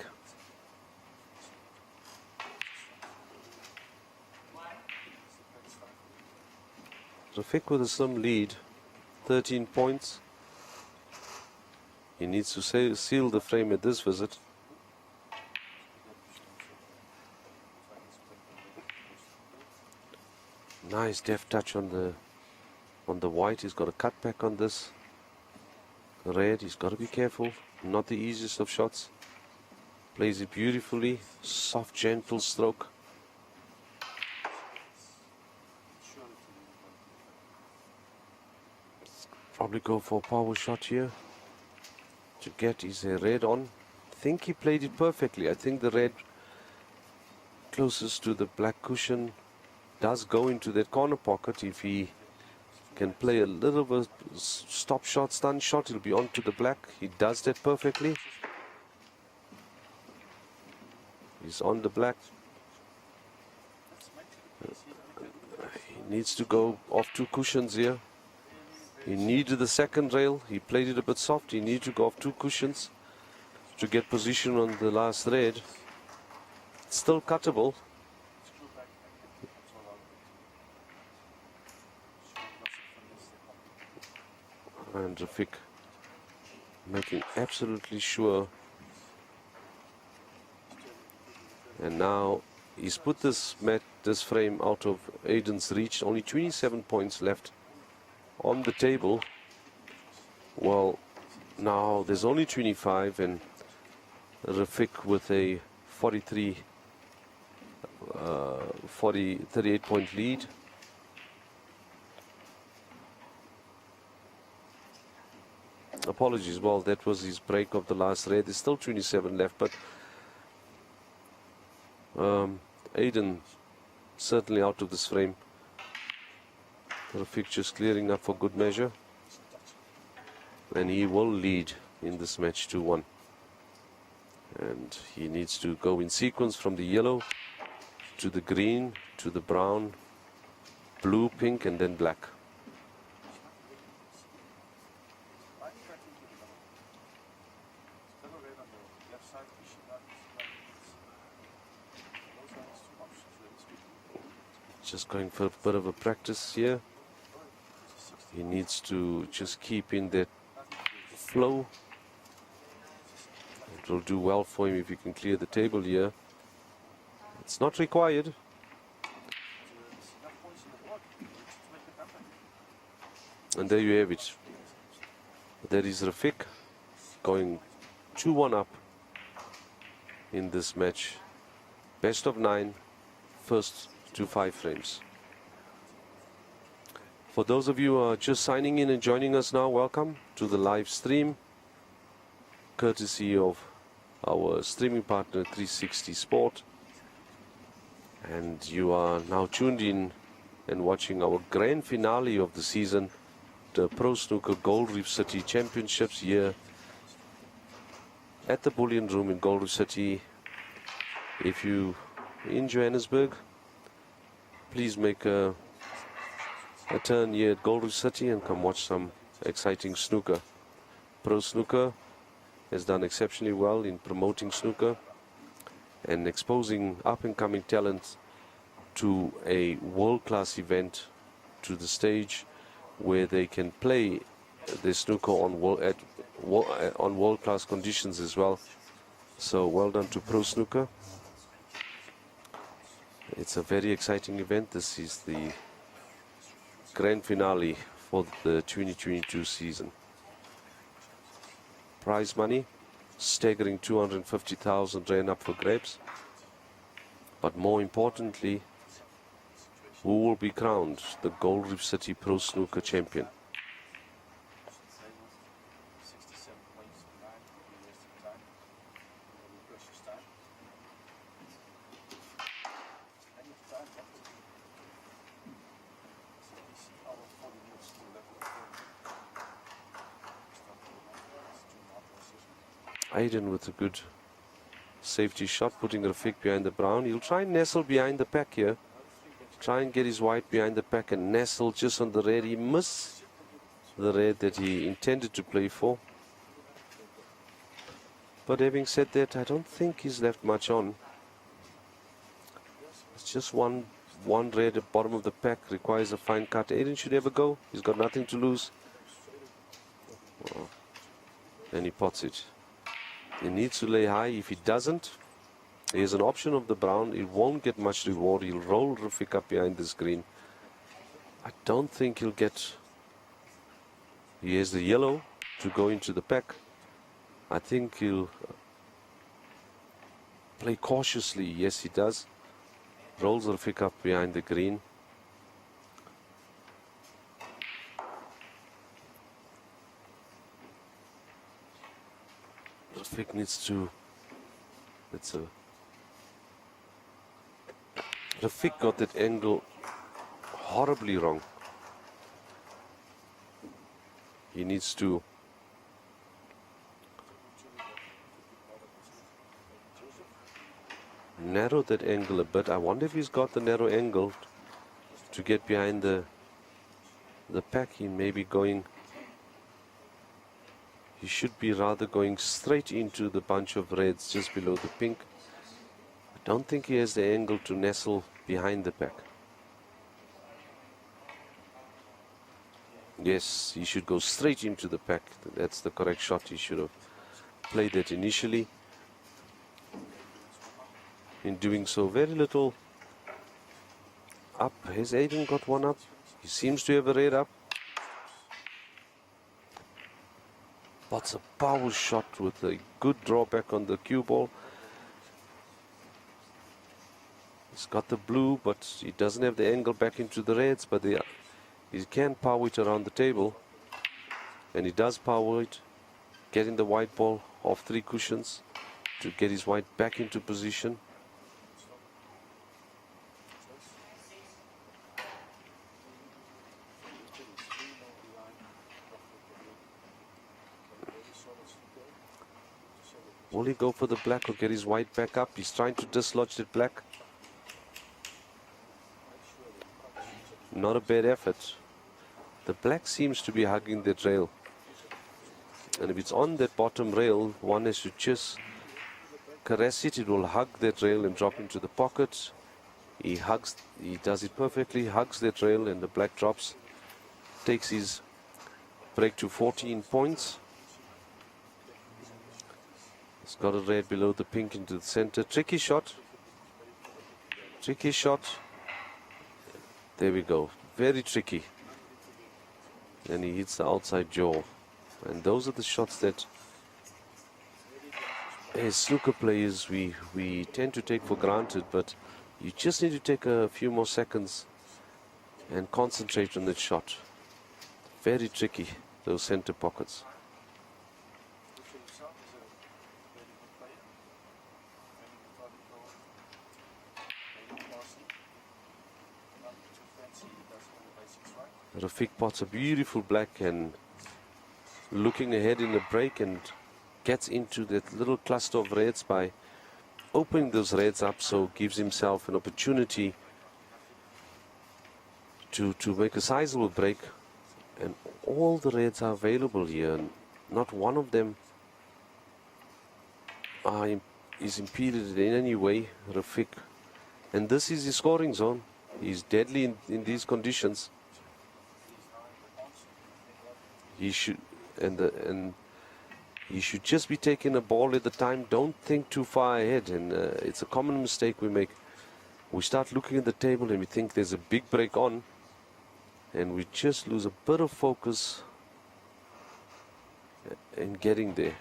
Rafik with a slim lead, 13 points. He needs to seal the frame at this visit. Nice deft touch on the white. He's got a cutback on this red. He's got to be careful. Not the easiest of shots. Plays it beautifully. Soft, gentle stroke. Probably go for a power shot here to get his red on. I think he played it perfectly. I think the red closest to the black cushion does go into that corner pocket. If he can play a little bit stop shot, stun shot, he'll be onto the black. He does that perfectly. He's on the black. He needs to go off two cushions here. He needed the second rail. He played it a bit soft. He needed to go off two cushions to get position on the last red. It's still cuttable. And Rafik making absolutely sure. And now he's put this frame out of Aiden's reach. Only 27 points left on the table. Well, now there's only 25, and Rafik with a 38 point lead. Apologies, well, that was his break of the last red. There's still 27 left, but Aiden certainly out of this frame. Rafik just clearing up for good measure, and he will lead in this match 2-1. And he needs to go in sequence from the yellow to the green to the brown, blue, pink, and then black. Just going for a bit of a practice here. He needs to just keep in that flow. It will do well for him if he can clear the table here. It's not required. And there you have it. That is Rafiq going 2-1 up in this match. Best of 9, first to 5 frames. For those of you who are just signing in and joining us now, welcome to the live stream, courtesy of our streaming partner 360 Sport. And you are now tuned in and watching our grand finale of the season, the Pro Snooker Gold Reef City Championships here at the Bullion Room in Gold Reef City. If you in Johannesburg, please make a turn here at Gold Reef City and come watch some exciting snooker. Pro Snooker has done exceptionally well in promoting snooker and exposing up-and-coming talent to a world-class event, to the stage where they can play the snooker on world-class conditions as well. So well done to Pro Snooker. It's a very exciting event. This is the grand finale for the 2022 season. Prize money, staggering 250,000 rand up for grabs. But more importantly, who will be crowned the Gold Reef City Pro Snooker champion? Aiden with a good safety shot, putting Rafiq behind the brown. He'll try and nestle behind the pack here. Try and get his white behind the pack and nestle just on the red. He missed the red that he intended to play for. But having said that, I don't think he's left much on. It's just one red at bottom of the pack, requires a fine cut. Aiden should have a go. He's got nothing to lose. Oh. And he pots it. He needs to lay high. If he doesn't, there's an option of the brown. He won't get much reward. He'll roll Rafiq up behind this green. I don't think he'll get... He has the yellow to go into the pack. I think he'll play cautiously. Yes, he does. Rolls Rafiq up behind the green. Rafiq needs to... Rafiq got that angle horribly wrong. He needs to narrow that angle a bit. I wonder if he's got the narrow angle to get behind the pack. He may be going... He should be rather going straight into the bunch of reds just below the pink. I don't think he has the angle to nestle behind the pack. Yes, he should go straight into the pack. That's the correct shot. He should have played that initially. In doing so, very little up. Has Aiden got one up? He seems to have a red up. That's a power shot with a good drawback on the cue ball. He's got the blue, but he doesn't have the angle back into the reds, but he can power it around the table. And he does power it, getting the white ball off 3 cushions to get his white back into position. Will he go for the black or get his white back up? He's trying to dislodge that black. Not a bad effort. The black seems to be hugging that rail. And if it's on that bottom rail, one has to just caress it. It will hug that rail and drop into the pocket. He does it perfectly, hugs the trail, and the black drops, takes his break to 14 points. He's got a red below the pink into the center. Tricky shot. Tricky shot. There we go. Very tricky. And he hits the outside jaw. And those are the shots that, as snooker players, we tend to take for granted, but you just need to take a few more seconds and concentrate on that shot. Very tricky, those center pockets. Rafiq pots a beautiful black and looking ahead in the break and gets into that little cluster of reds by opening those reds up, so gives himself an opportunity to make a sizable break. And all the reds are available here, and not one of them is impeded in any way. Rafiq, and this is his scoring zone. He's deadly in these conditions. He should he should just be taking a ball at the time. Don't think too far ahead, and it's a common mistake we make. We start looking at the table and we think there's a big break on, and we just lose a bit of focus in getting there.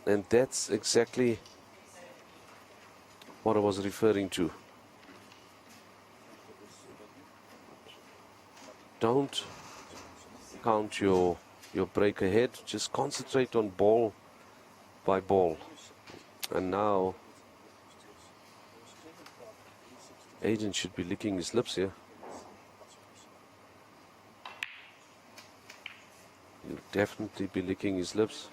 And that's exactly what I was referring to. Don't count your break ahead, just concentrate on ball by ball. And now Aiden should be licking his lips here. He'll definitely be licking his lips.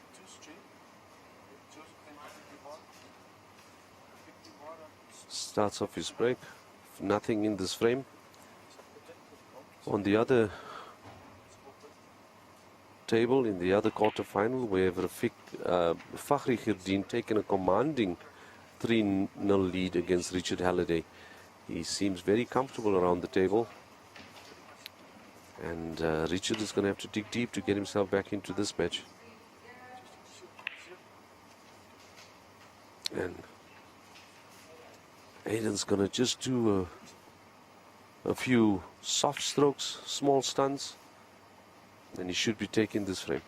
Starts off his break, nothing in this frame. On the other table, in the other quarterfinal, we have Fakhri Khirdin taking a commanding 3-0 lead against Richard Halliday. He seems very comfortable around the table, and Richard is going to have to dig deep to get himself back into this match. And Aiden's going to just do a few soft strokes, small stunts, and he should be taking this frame.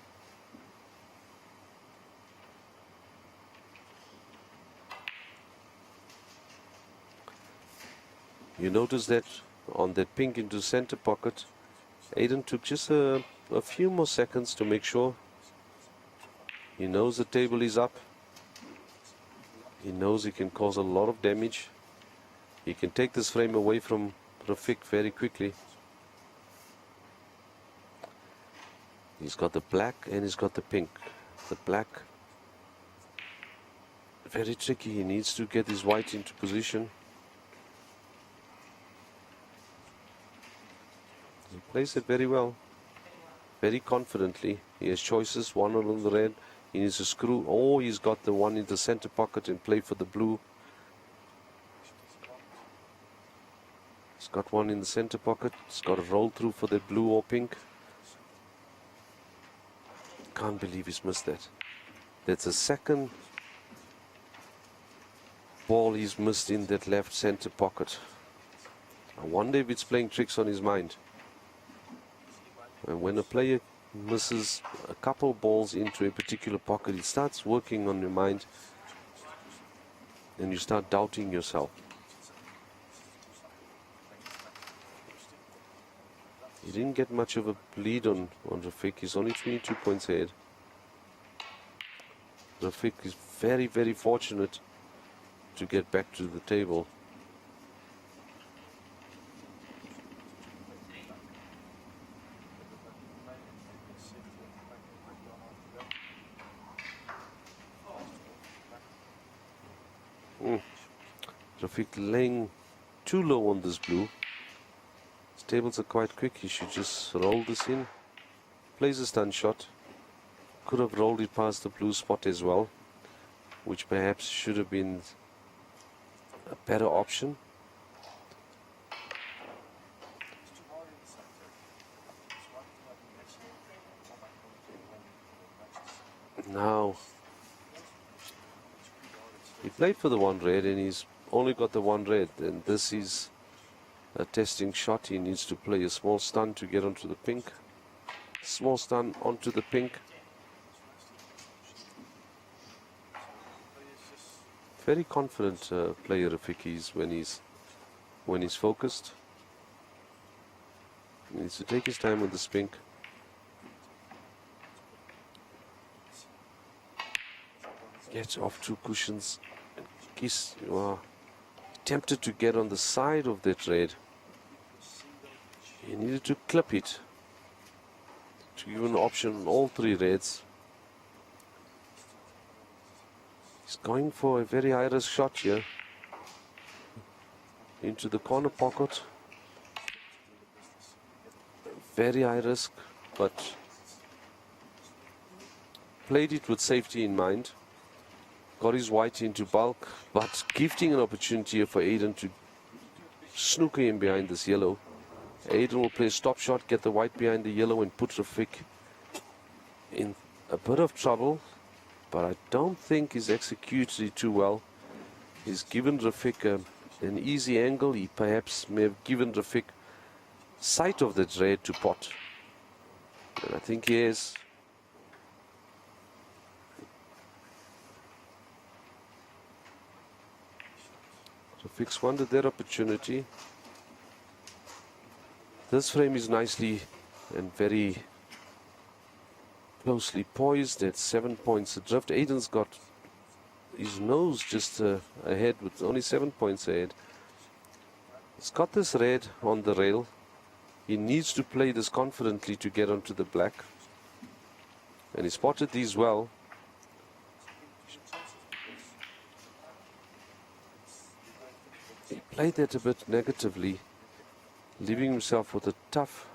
You notice that on that pink into center pocket, Aiden took just a few more seconds to make sure. He knows the table is up. He knows he can cause a lot of damage. He can take this frame away from Rafiq very quickly. He's got the black and he's got the pink. The black, very tricky. He needs to get his white into position. He plays it very well, very confidently. He has choices, one on the red. He needs to screw. Oh, he's got the one in the center pocket and play for the blue. He's got one in the center pocket. He's got a roll through for the blue or pink. Can't believe he's missed that. That's a second ball he's missed in that left center pocket. I wonder if it's playing tricks on his mind. And when a player misses a couple balls into a particular pocket, it starts working on your mind, and you start doubting yourself. He didn't get much of a lead on Rafiq. He's only 22 points ahead. Rafiq is very, very fortunate to get back to the table. Rafiq laying too low on this blue. His tables are quite quick. He should just roll this in. Plays a stun shot. Could have rolled it past the blue spot as well, which perhaps should have been a better option. Now, he played for the one red and he's only got the one red, and this is a testing shot. He needs to play a small stun to get onto the pink. Small stun onto the pink. Very confident player Rafiki is when he's focused. He needs to take his time with this pink. Gets off two cushions. He's tempted to get on the side of that red. He needed to clip it to give an option on all three reds. He's going for a very high risk shot here. Into the corner pocket. Very high risk, but played it with safety in mind. Got his white into bulk, but gifting an opportunity here for Aiden to snooker him behind this yellow. Aiden will play a stop shot, get the white behind the yellow and put Rafik in a bit of trouble, but I don't think he's executed it too well. He's given Rafik an easy angle. He perhaps may have given Rafik sight of that red to pot, and I think he has. Rafik squandered that opportunity. This frame is nicely and very closely poised at 7 points adrift. Aiden's got his nose just ahead with only 7 points ahead. He's got this red on the rail. He needs to play this confidently to get onto the black. And he spotted these well. He played that a bit negatively, leaving himself with a tough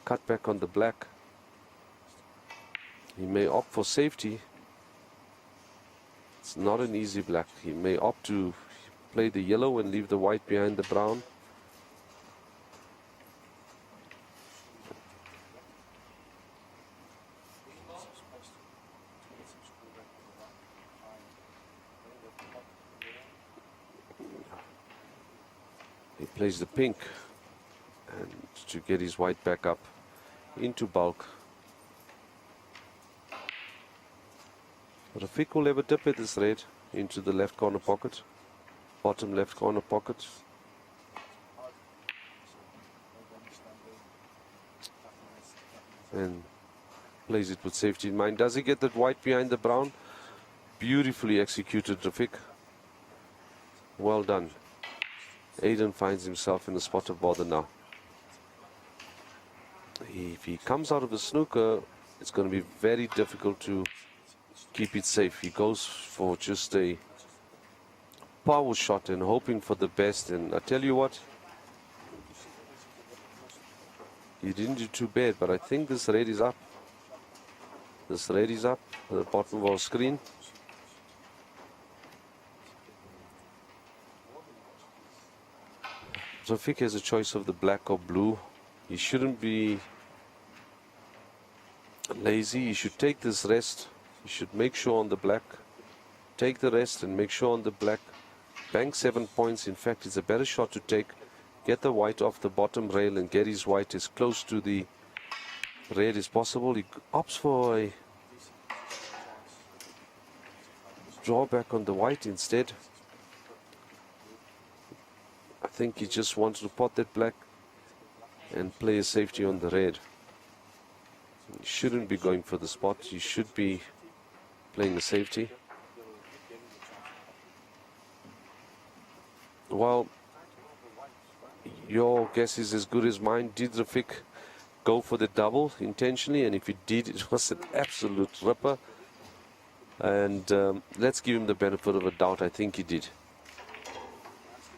cutback on the black. He may opt for safety. It's not an easy black. He may opt to play the yellow and leave the white behind the brown. He plays the pink and to get his white back up into bulk. Rafik will have a dip at this red into the left corner pocket, bottom left corner pocket. And plays it with safety in mind. Does he get that white behind the brown? Beautifully executed, Rafik. Well done. Aiden finds himself in a spot of bother now. If he comes out of the snooker, it's going to be very difficult to keep it safe. He goes for just a power shot and hoping for the best. And I tell you what, he didn't do too bad, but I think this red is up. This red is up at the bottom of our screen. Rafik has a choice of the black or blue. He shouldn't be lazy. He should take this rest. He should make sure on the black. Take the rest and make sure on the black. Bank 7 points. In fact, it's a better shot to take. Get the white off the bottom rail and get his white as close to the red as possible. He opts for a drawback on the white instead. I think he just wants to pot that black and play a safety on the red. He shouldn't be going for the spot. He should be playing a safety. Well, your guess is as good as mine. Did Rafik go for the double intentionally? And if he did, it was an absolute ripper. And let's give him the benefit of a doubt. I think he did.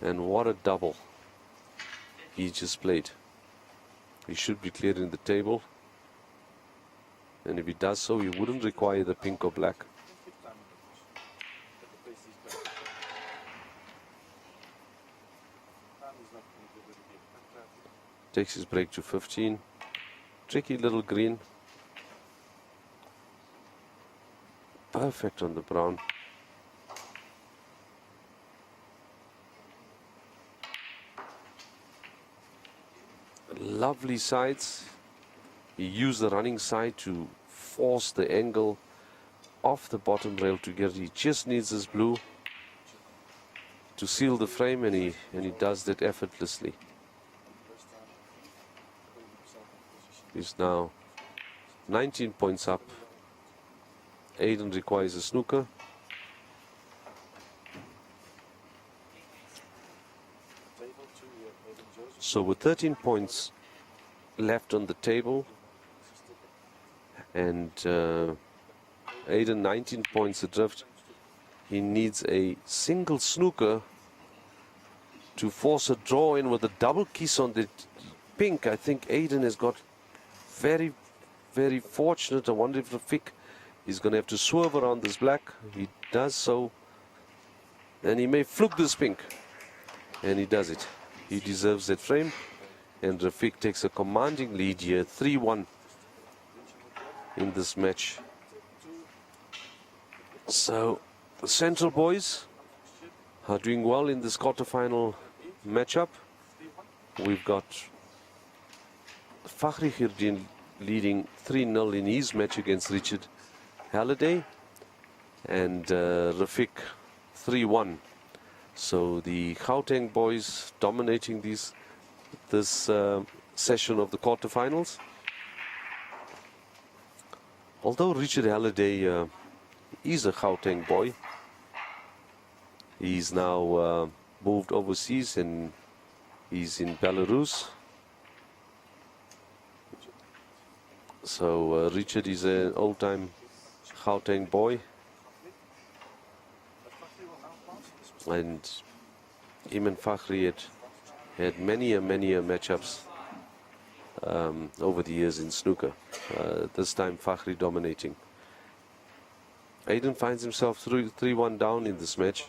And what a double he just played. He should be clearing the table. And if he does so, he wouldn't require the pink or black. Takes his break to 15. Tricky little green. perfect on the brown. Lovely sides. He used the running side to force the angle off the bottom rail to get it. He just needs this blue to seal the frame, and he does that effortlessly. He's now 19 points up. Aiden requires a snooker. So with 13 points left on the table, and Aiden 19 points adrift, he needs a single snooker to force a draw in with a double kiss on the pink. I think Aiden has got very, very fortunate. I wonder if Rafik is going to have to swerve around this black. He does so, and he may fluke this pink, and he does it. He deserves that frame, and Rafik takes a commanding lead here, 3-1 in this match. So the Central boys are doing well in this quarterfinal matchup. We've got Fakhri Khirdin leading 3-0 in his match against Richard Halliday, and Rafik 3-1. So the Gauteng boys dominating this session of the quarterfinals. Although Richard Halliday is a Gauteng boy, he's now moved overseas and he's in Belarus. So Richard is an old-time Gauteng boy, and him and Fakhri had many matchups over the years in snooker. This time Fakhri dominating. Aiden finds himself 3-1 down in this match.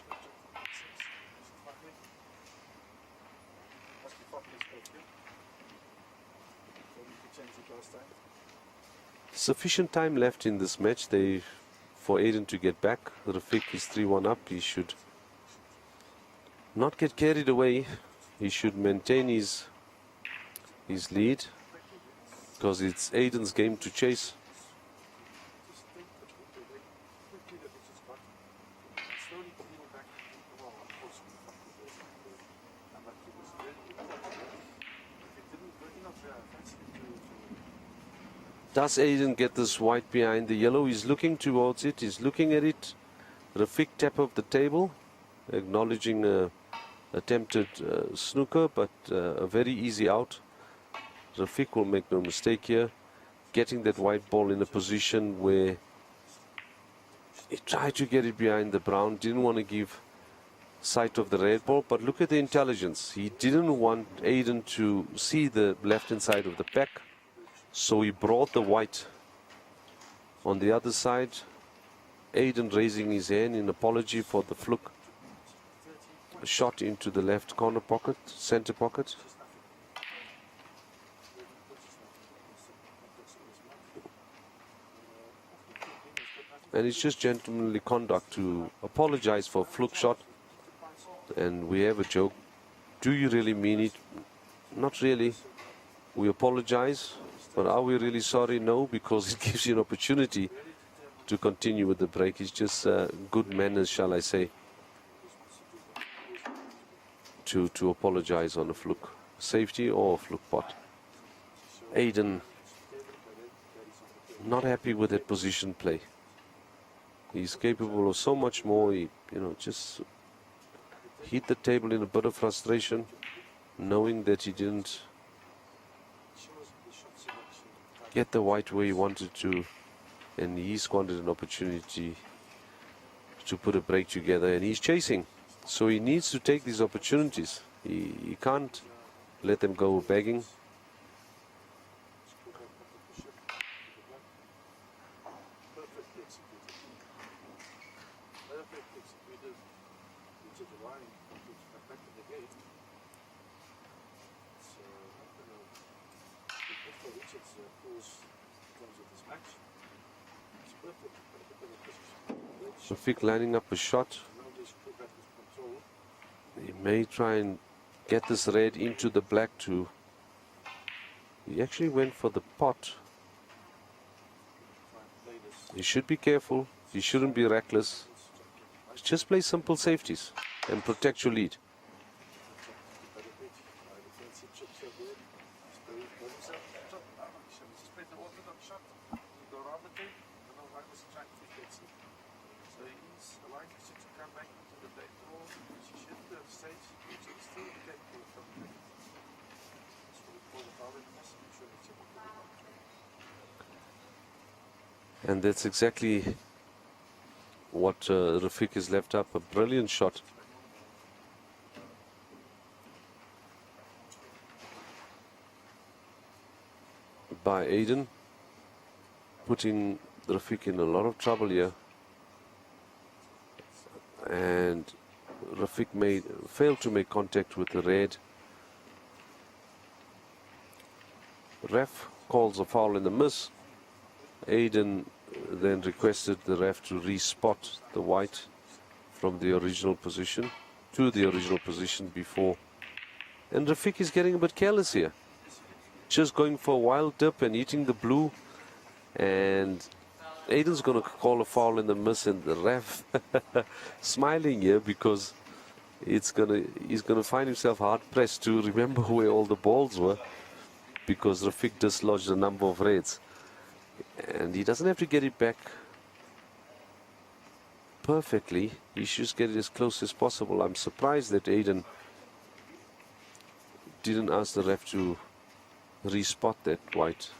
Sufficient time left in this match for Aiden to get back. Rafik is 3-1 up. He should not get carried away. He should maintain his lead, because it's Aiden's game to chase. Does Aiden get this white behind the yellow? He's looking towards it. He's looking at it. Rafik tap of the table, acknowledging a attempted snooker, but a very easy out. Rafik will make no mistake here, getting that white ball in a position where he tried to get it behind the brown, didn't want to give sight of the red ball, but look at the intelligence. He didn't want Aiden to see the left-hand side of the pack, so he brought the white on the other side. Aiden raising his hand in apology for the fluke. A shot into the left corner pocket, center pocket. And it's just gentlemanly conduct to apologize for a fluke shot. And we have a joke. Do you really mean it? Not really. We apologize, but are we really sorry? No, because it gives you an opportunity to continue with the break. It's just good manners, shall I say, to apologize on a fluke safety or a fluke pot. Aiden not happy with that position play. He's capable of so much more. He, just hit the table in a bit of frustration, knowing that he didn't get the white where he wanted to, and he squandered an opportunity to put a break together, and he's chasing. So he needs to take these opportunities. He can't let them go begging. Rafiq lining up a shot. He may try and get this red into the black too. He actually went for the pot. He should be careful. He shouldn't be reckless. Just play simple safeties and protect your lead. And that's exactly what Rafiq has left up. A brilliant shot. By Aiden, putting Rafiq in a lot of trouble here. And Rafiq failed to make contact with the red. Ref calls a foul in the miss. Aiden then requested the ref to respot the white from the original position to the original position before. And Rafiq is getting a bit careless here. Just going for a wild dip and eating the blue. And Aiden's going to call a foul in the miss, and the ref smiling here because he's going to find himself hard pressed to remember where all the balls were, because Rafiq dislodged a number of reds. And he doesn't have to get it back perfectly. He should just get it as close as possible. I'm surprised that Aiden didn't ask the ref to respot that white.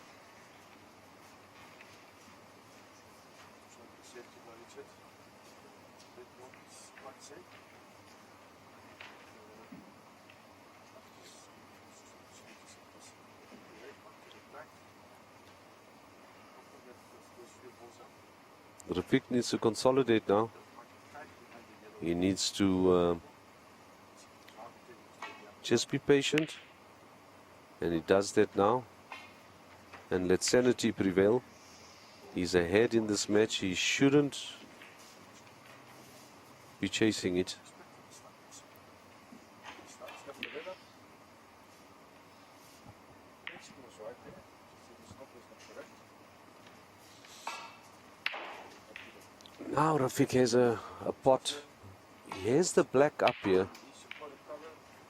Rafiq needs to consolidate now. He needs to just be patient, and he does that now. And let sanity prevail. He's ahead in this match. He shouldn't be chasing it. Now Rafiq has a pot. He has the black up here.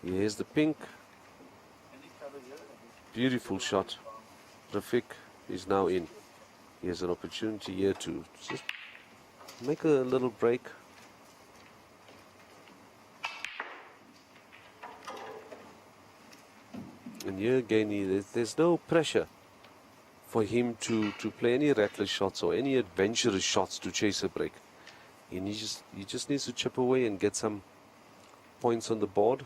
He has the pink. Beautiful shot. Rafiq is now in. He has an opportunity here to just make a little break. And here again, there's no pressure for him to play any reckless shots or any adventurous shots to chase a break. And he just needs to chip away and get some points on the board.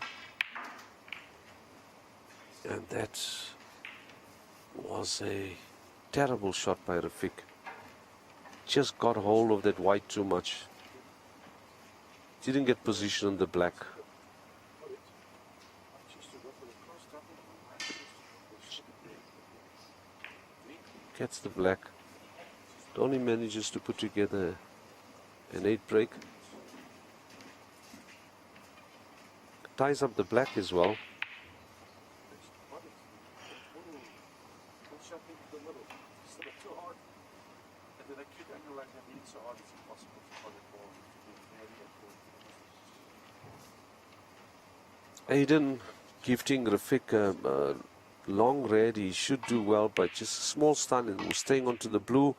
And that was a terrible shot by Rafiq. Just got hold of that white too much. Didn't get position on the black. Gets the black. It only manages to put together an 8 break. Ties up the black as well. Aiden gifting Rafiq a long red. He should do well, but just a small stun and staying onto the blue.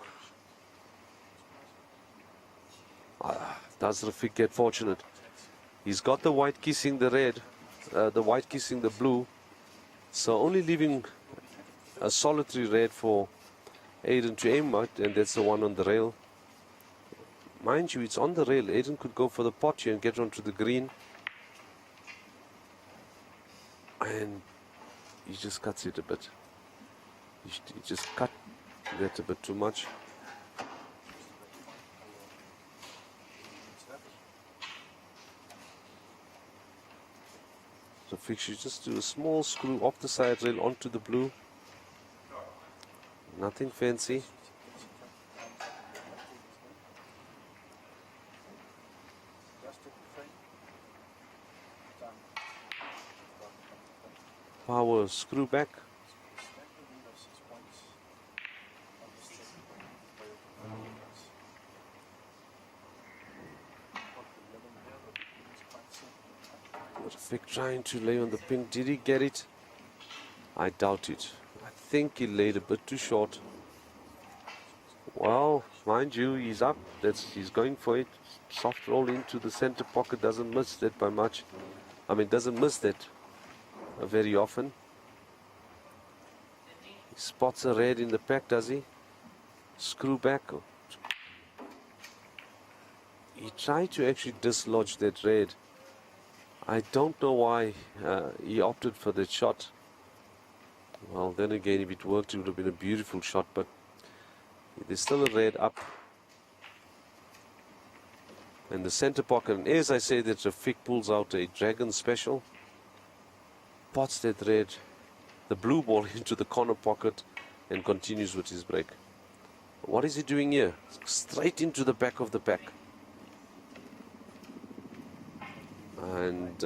Does Rafiq get fortunate? He's got the white kissing the red, the white kissing the blue, so only leaving a solitary red for Aiden to aim at, and that's the one on the rail. Mind you, it's on the rail. Aiden could go for the pot here and get onto the green, and he just cuts it a bit. He just cut that a bit too much. So Rafiq should just do a small screw off the side rail onto the blue. Nothing fancy. power screw back. Rafik trying to lay on the pink. Did he get it? I doubt it. I think he laid a bit too short. Well, mind you, he's up. He's going for it. Soft roll into the center pocket. Doesn't miss that by much. I mean, doesn't miss that very often. He spots a red in the pack, does he? Screw back. He tried to actually dislodge that red. I don't know why he opted for that shot. Well, then again, if it worked, it would have been a beautiful shot, but there's still a red up. And the center pocket, and as I say, that Rafik pulls out a dragon special, pots that red, the blue ball into the corner pocket, and continues with his break. What is he doing here? Straight into the back of the pack. And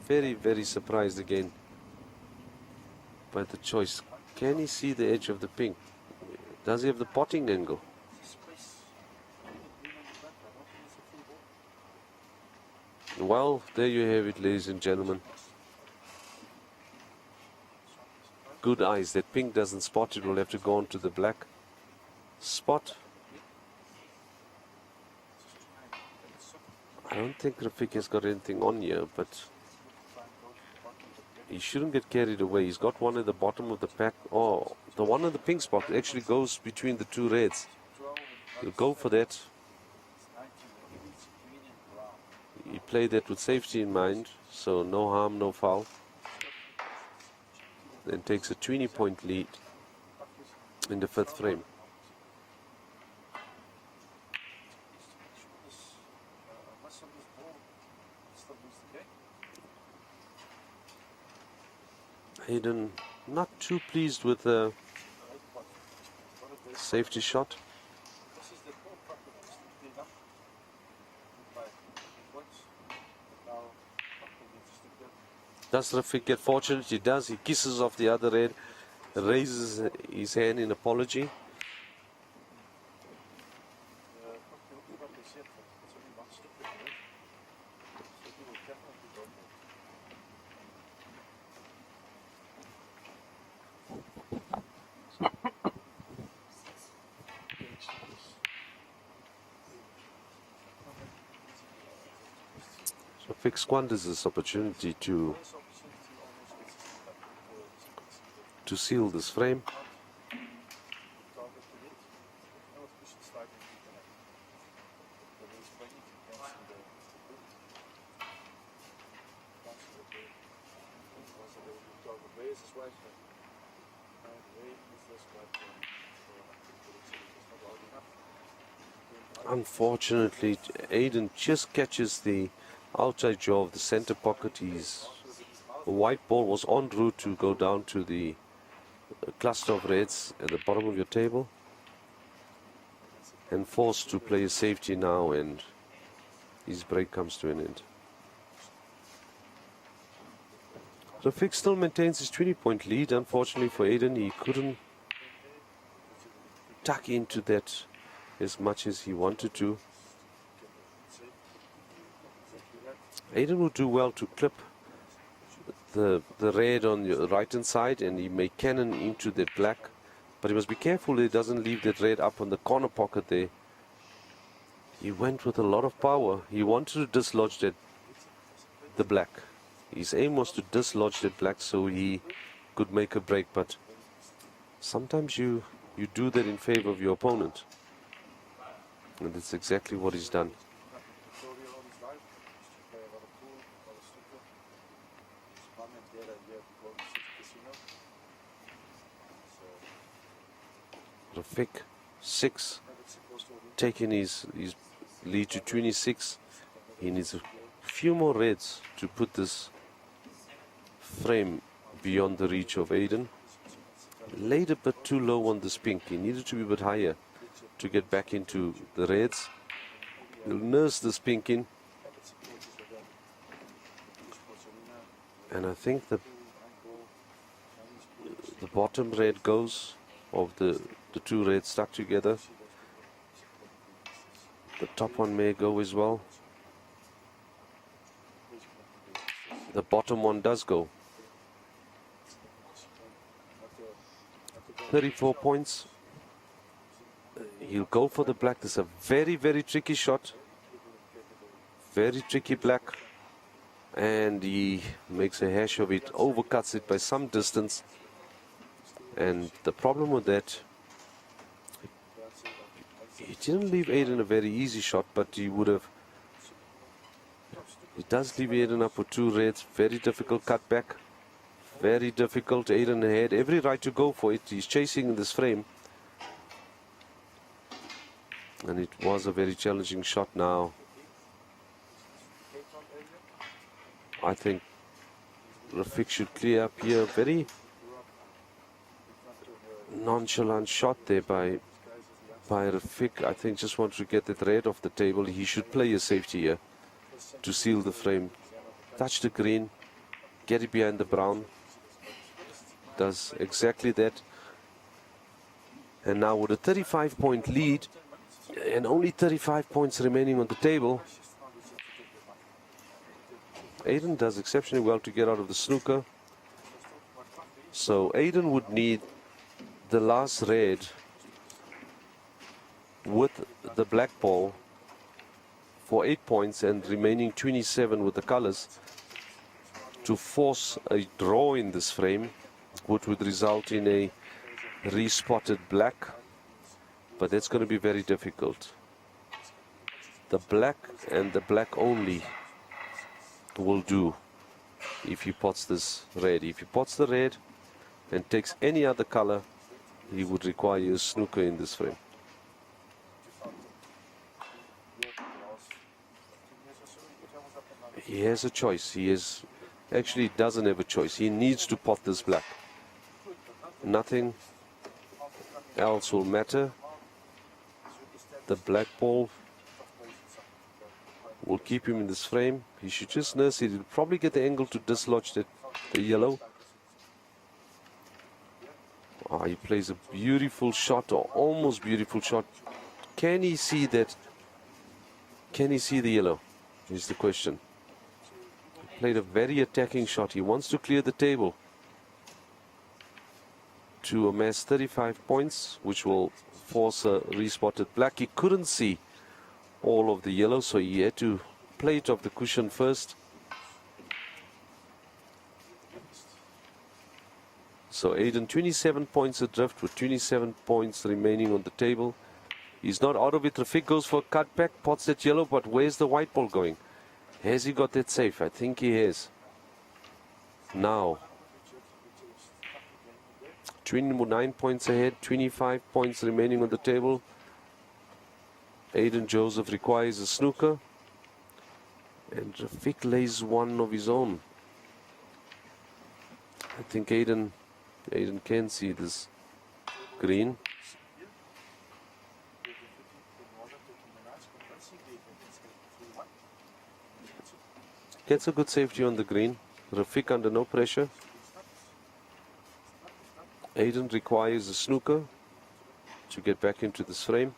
very, very surprised again by the choice. Can he see the edge of the pink? Does he have the potting angle? Well, there you have it, ladies and gentlemen. Good eyes. That pink doesn't spot it. Will have to go on to the black spot. I don't think Rafik has got anything on here, but he shouldn't get carried away. He's got one at the bottom of the pack. Oh, the one on the pink spot actually goes between the two reds. He'll go for that. He played that with safety in mind, so no harm, no foul. Then takes a 20-point lead in the fifth frame. Hayden not too pleased with the safety shot. Does Rafik get fortunate? He does. He kisses off the other red, raises his hand in apology. Rafik squanders this opportunity to seal this frame. Unfortunately, Aiden just catches the outside jaw of the center pocket. His white ball was en route to go down to the cluster of reds at the bottom of your table, and forced to play a safety now, and his break comes to an end. Rafik still maintains his 20-point lead. Unfortunately for Aiden, he couldn't tuck into that as much as he wanted to. Aiden will do well to clip the red on the right hand side, and he may cannon into that black, but he must be careful that he doesn't leave that red up on the corner pocket there. He went with a lot of power. He wanted to dislodge the black. His aim was to dislodge that black so he could make a break, but sometimes you do that in favor of your opponent, and that's exactly what he's done. Rafik 6, taking his lead to 26. He needs a few more reds to put this frame beyond the reach of Aiden. Laid a bit too low on this pink. He needed to be a bit higher to get back into the reds. He'll nurse this pink in, and I think the The bottom red goes, of the two reds stuck together. The top one may go as well. The bottom one does go. 34 points. He'll go for the black. This is a very, very tricky shot. Very tricky black. And he makes a hash of it, overcuts it by some distance. And the problem with that, he didn't leave Aiden a very easy shot, but he would have. He does leave Aiden up with two reds. Very difficult cutback. Very difficult. Aiden had every right to go for it. He's chasing this frame. And it was a very challenging shot now. I think Rafiq should clear up here. Very nonchalant shot there by Rafiq. I think just wanted to get that red off the table. He should play a safety here to seal the frame. Touch the green, get it behind the brown. Does exactly that. And now with a 35-point lead and only 35 points remaining on the table, Aiden does exceptionally well to get out of the snooker. So Aiden would need the last red with the black ball for 8 points and remaining 27 with the colors to force a draw in this frame, which would result in a respotted black. But that's going to be very difficult. The black and the black only will do if he pots this red. If he pots the red and takes any other color, he would require a snooker in this frame. He has a choice. He is actually doesn't have a choice. He needs to pot this black. Nothing else will matter. The black ball will keep him in this frame. He should just nurse it. He'll probably get the angle to dislodge the yellow. He plays a beautiful shot, or almost beautiful shot. Can he see that? Can he see the yellow? Is the question. He played a very attacking shot. He wants to clear the table to amass 35 points, which will force a respotted black. He couldn't see all of the yellow, so he had to play it off the cushion first. So Aiden 27 points adrift with 27 points remaining on the table. He's not out of it. Rafiq goes for a cutback, pots that yellow, but where's the white ball going? Has he got that safe? I think he has. Now 29 points ahead, 25 points remaining on the table. Aiden Joseph requires a snooker, and Rafiq lays one of his own. I think Aiden can see this green. Gets a good safety on the green. Rafiq under no pressure. Aiden requires a snooker to get back into this frame.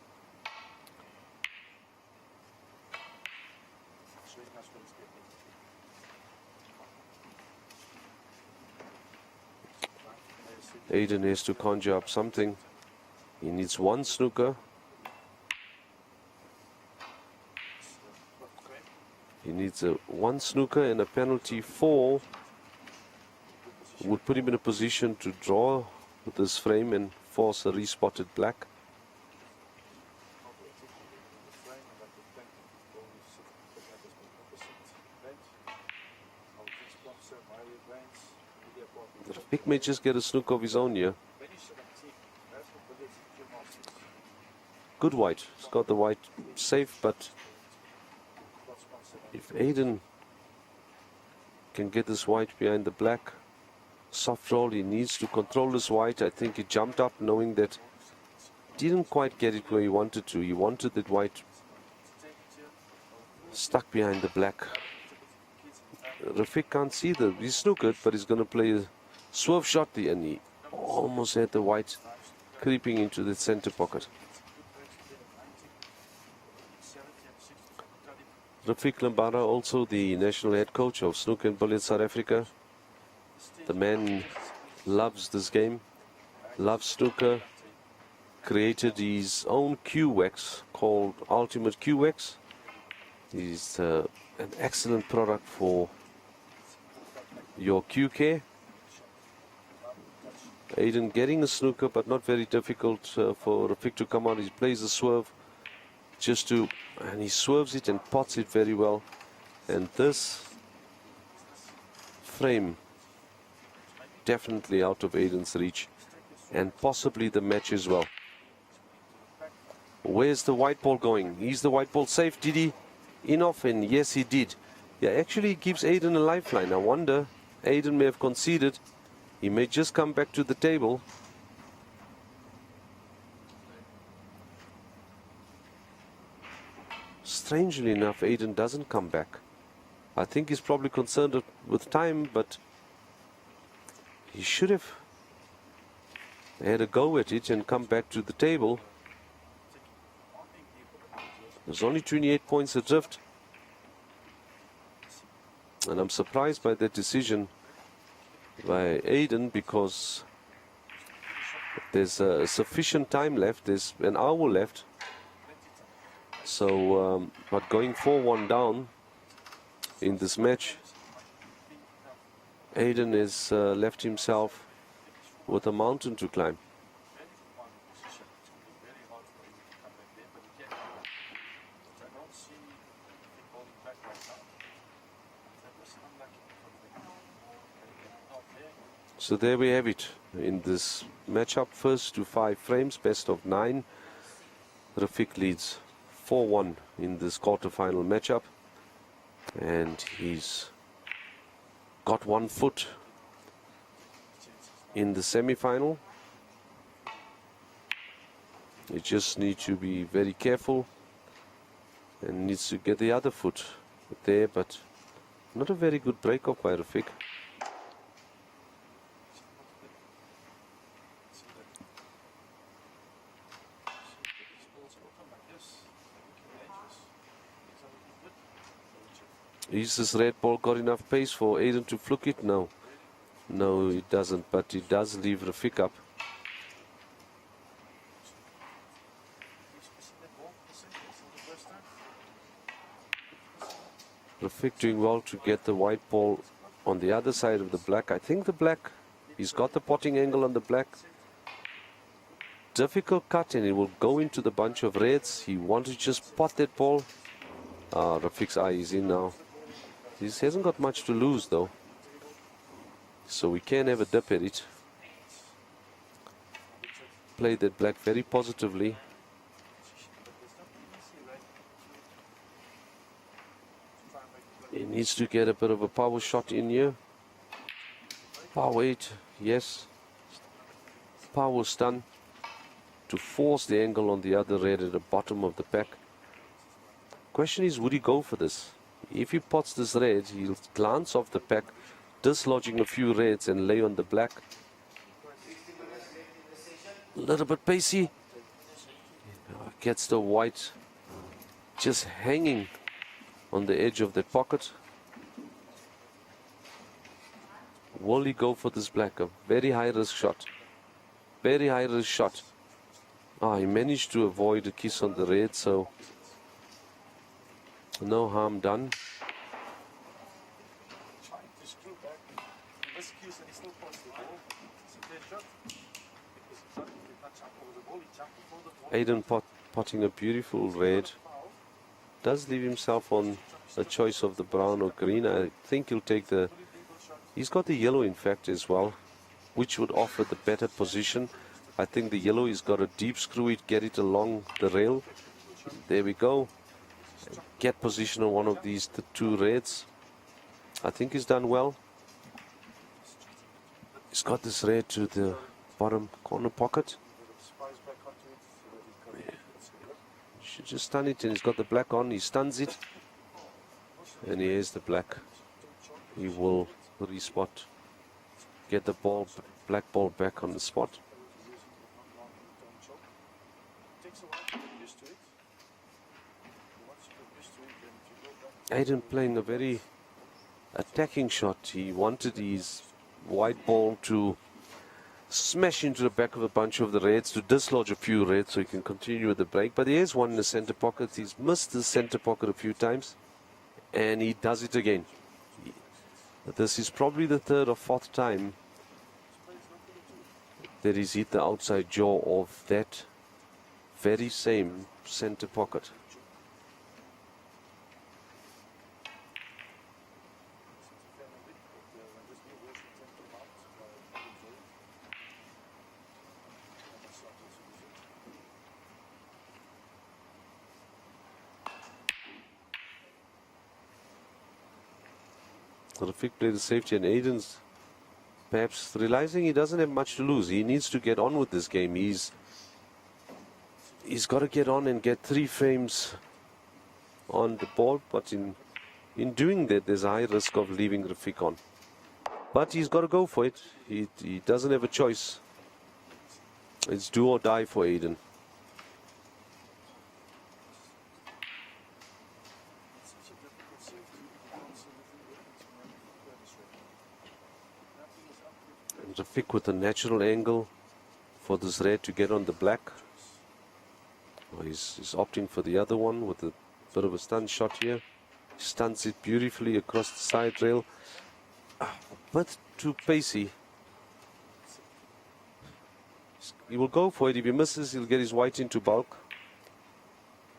Aiden has to conjure up something. He needs one snooker. He needs one snooker, and a penalty 4 would put him in a position to draw with this frame and force a respotted black. Rafiq may just get a snooker of his own here. Good white. He's got the white safe, but if Aiden can get this white behind the black, soft roll, he needs to control this white. I think he jumped up knowing that he didn't quite get it where he wanted to. He wanted that white stuck behind the black. Rafiq can't see he's snookered, but he's going to play a swerve shot, and he Almost had the white creeping into the center pocket. Rafik Lambara, also the national head coach of Snooker and Billiards South Africa. The man loves this game, loves snooker, created his own Q-Wax called Ultimate Q-Wax. It's an excellent product for your Q care. Aiden getting a snooker, but not very difficult for Rafik to come out. He plays a swerve and he swerves it and pots it very well. And this frame definitely out of Aiden's reach, and possibly the match as well. Where's the white ball going? Is the white ball safe? Did he in off? And yes, he did. Yeah, actually he gives Aiden a lifeline. I wonder, Aiden may have conceded. He may just come back to the table. Strangely enough, Aiden doesn't come back. I think he's probably concerned with time, but he should have had a go at it and come back to the table. There's only 28 points adrift. And I'm surprised by that decision by Aiden, because there's sufficient time left. There's an hour left. So, but going 4-1 down in this match, Aiden has left himself with a mountain to climb. So there we have it in this matchup. First to 5 frames, best of 9. Rafik leads 4-1 in this quarterfinal matchup, and he's got 1 foot in the semi-final. He just needs to be very careful and needs to get the other foot there, but not a very good break-off by Rafik. Is this red ball got enough pace for Aiden to fluke it? No. No, it doesn't, but it does leave Rafik up. Rafik doing well to get the white ball on the other side of the black. I think the black, he's got the potting angle on the black. Difficult cut, and it will go into the bunch of reds. He wanted to just pot that ball. Rafik's eye is in now. He hasn't got much to lose though, so we can have a dip at it. Played that black very positively. He needs to get a bit of a power shot in here. Power 8, yes. Power stun to force the angle on the other red at the bottom of the pack. Question is, would he go for this? If he pots this red, he'll glance off the pack, dislodging a few reds and lay on the black. A little bit pacey. Gets the white just hanging on the edge of the pocket. Will he go for this black? A very high risk shot. Very high risk shot. He managed to avoid a kiss on the red, so no harm done. Aiden potting a beautiful red. Does leave himself on a choice of the brown or green. I think he'll take the... He's got the yellow in fact as well, which would offer the better position. I think the yellow, he's got a deep screw it, get it along the rail. There we go. Get position on one of these, the 2 reds. I think he's done well. He's got this red to the bottom corner pocket. Should just stun it, and he's got the black on. He stuns it, and he has the black. He will respot. get the ball, black ball back on the spot. Aiden playing a very attacking shot. He wanted his white ball to smash into the back of a bunch of the reds, to dislodge a few reds so he can continue with the break. But he has one in the center pocket. He's missed the center pocket a few times, and he does it again. This is probably the third or fourth time that he's hit the outside jaw of that very same center pocket. Rafiq played the safety, and Aiden's perhaps realizing he doesn't have much to lose. He needs to get on with this game. He's got to get on and get 3 frames on the board, but in doing that, there's a high risk of leaving Rafiq on. But he's got to go for it. He doesn't have a choice. It's do or die for Aiden. Rafiq with a natural angle for this red to get on the black. Oh, he's opting for the other one with a bit of a stun shot here. He stuns it beautifully across the side rail. But too pacey. He will go for it. If he misses, he'll get his white into bulk.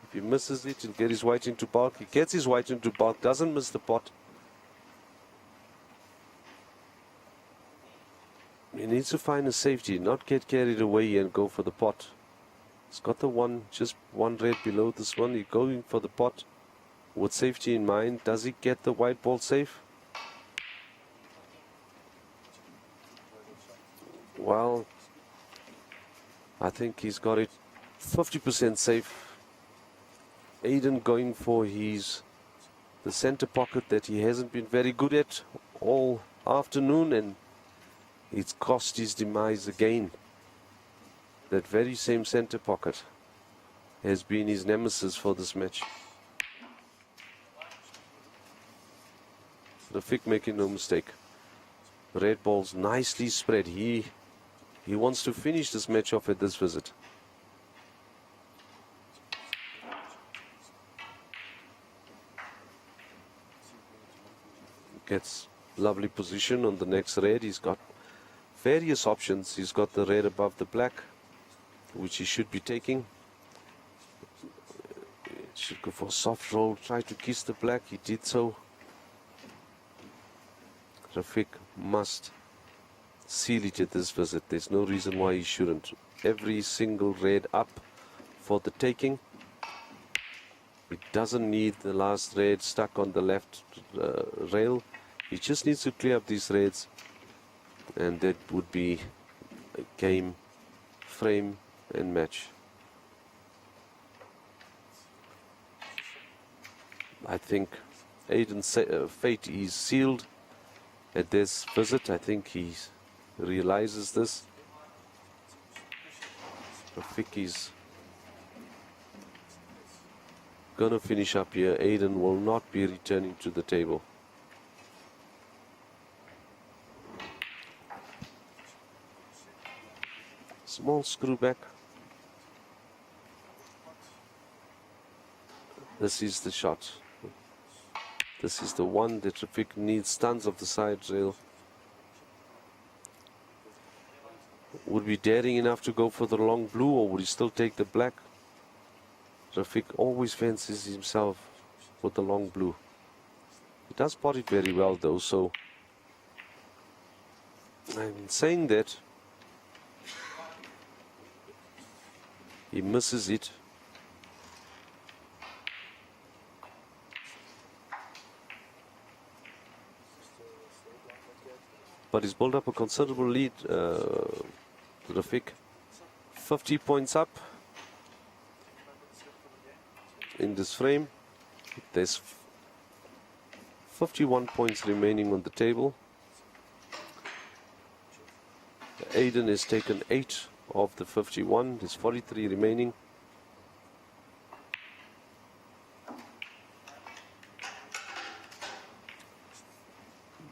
If he misses it, he'll get his white into bulk. He gets his white into bulk, doesn't miss the pot. He needs to find a safety, not get carried away and go for the pot. He's got the one, just one red below this one. He's going for the pot with safety in mind. Does he get the white ball safe? Well, I think he's got it 50% safe. Aiden going for the center pocket that he hasn't been very good at all afternoon, and it's cost his demise again. That very same center pocket has been his nemesis for this match. Rafiq making no mistake. Red balls nicely spread. He wants to finish this match off at this visit. Gets lovely position on the next red. He's got various options. He's got the red above the black, which he should be taking. Should go for a soft roll, try to kiss the black. He did so. Rafiq must seal it at this visit. There's no reason why he shouldn't. Every single red up for the taking. He doesn't need the last red stuck on the left rail. He just needs to clear up these reds, and that would be a game, frame and match. I think Aiden's fate is sealed at this visit. I think he realizes this. Rafiq is gonna finish up here. Aiden will not be returning to the table. Small screw back. This is the shot. This is the one that Rafiq needs. Tons of the side rail. Would be daring enough to go for the long blue, or would he still take the black? Rafiq always fancies himself with the long blue. He does pot it very well though, so I'm saying that he misses it. But he's built up a considerable lead, Rafiq. 50 points up in this frame. There's 51 points remaining on the table. Aiden has taken 8 of the 51. There's 43 remaining.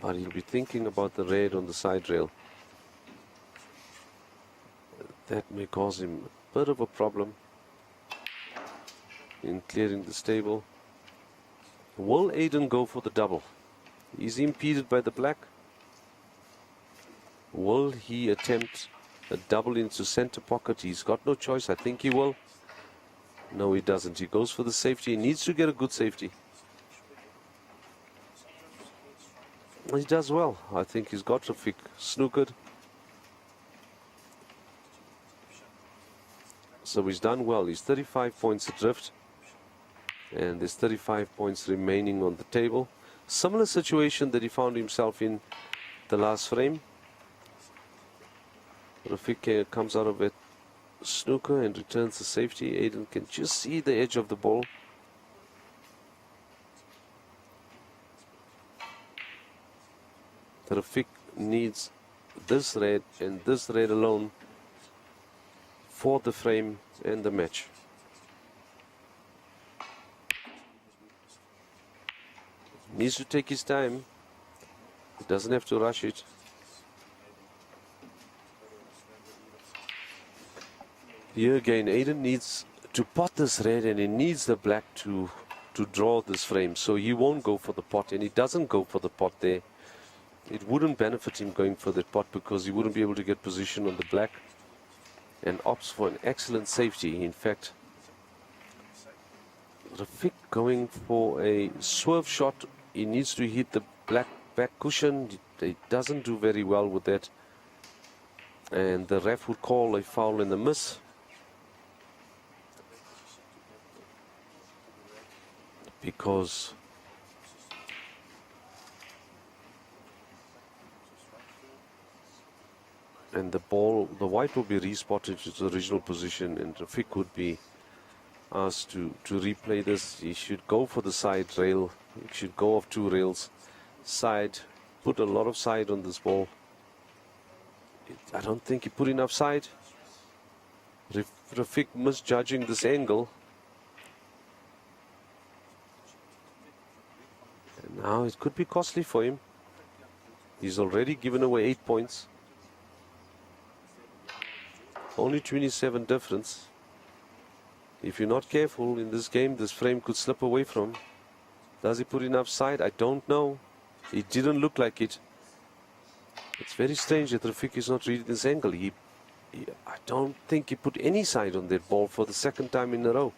But he'll be thinking about the red on the side rail. That may cause him a bit of a problem in clearing the stable. Will Aiden go for the double? Is he impeded by the black? Will he attempt a double into center pocket? He's got no choice. I think he will. No, he doesn't. He goes for the safety. He needs to get a good safety. He does well. I think he's got Rafiq snookered. So he's done well. He's 35 points adrift. And there's 35 points remaining on the table. Similar situation that he found himself in the last frame. Rafiq comes out of it snooker and returns the safety. Aiden can just see the edge of the ball. Rafiq needs this red and this red alone for the frame and the match. Needs to take his time. He doesn't have to rush it. Here again, Aiden needs to pot this red and he needs the black to draw this frame. So he won't go for the pot, and he doesn't go for the pot there. It wouldn't benefit him going for that pot because he wouldn't be able to get position on the black, and opts for an excellent safety. In fact, Rafiq going for a swerve shot. He needs to hit the black back cushion. He doesn't do very well with that, and the ref would call a foul in the miss. Because and the ball, the white will be respotted to its original position, and Rafiq would be asked to replay this. He should go for the side rail. He should go off 2 rails. Side, put a lot of side on this ball. I don't think he put enough side. Rafiq misjudging this angle. And now it could be costly for him. He's already given away 8 points. Only 27 difference. If you're not careful in this game, this frame could slip away from. Does he put enough side? I don't know. It didn't look like it. It's very strange that Rafiq is not reading this angle. I don't think he put any side on that ball for the second time in a row.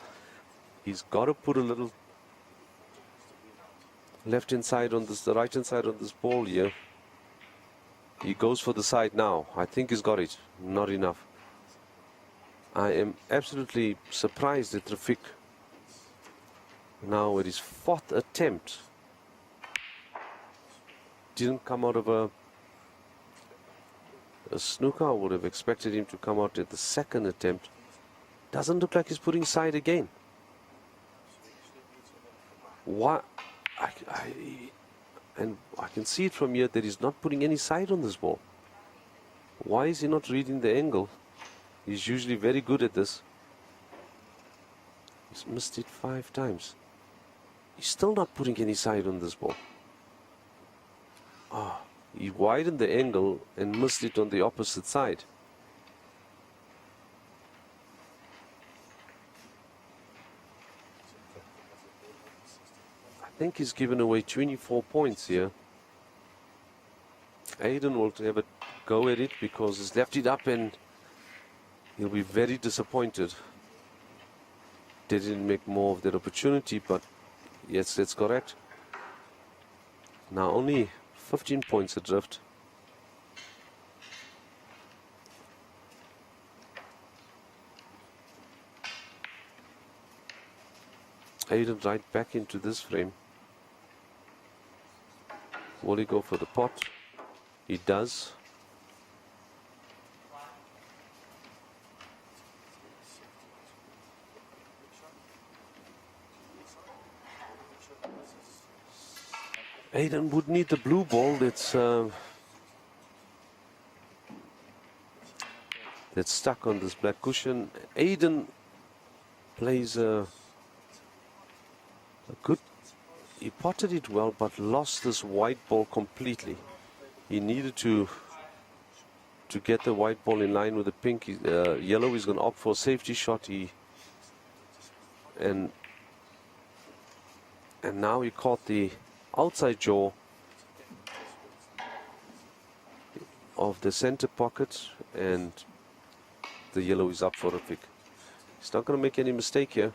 He's got to put a little left hand side on this, the right hand side on this ball here. He goes for the side now. I think he's got it. Not enough. I am absolutely surprised that Rafiq, now at his 4th attempt, didn't come out of a snooker. I would have expected him to come out at the 2nd attempt. Doesn't look like he's putting side again. What? And I can see it from here that he's not putting any side on this ball. Why is he not reading the angle? He's usually very good at this. He's missed it 5 times. He's still not putting any side on this ball. He widened the angle and missed it on the opposite side. I think he's given away 24 points here. Aiden will have a go at it because he's left it up, and he'll be very disappointed. They didn't make more of that opportunity, but yes, that's correct. Now only 15 points adrift. Aiden right back into this frame. Will he go for the pot? He does. Aiden would need the blue ball. It's that's stuck on this black cushion. Aiden plays a good, he potted it well, but lost this white ball completely. He needed to get the white ball in line with the pink. Yellow is going to opt for a safety shot. And now he caught the outside jaw of the center pocket, and the yellow is up for a pick. He's not going to make any mistake here.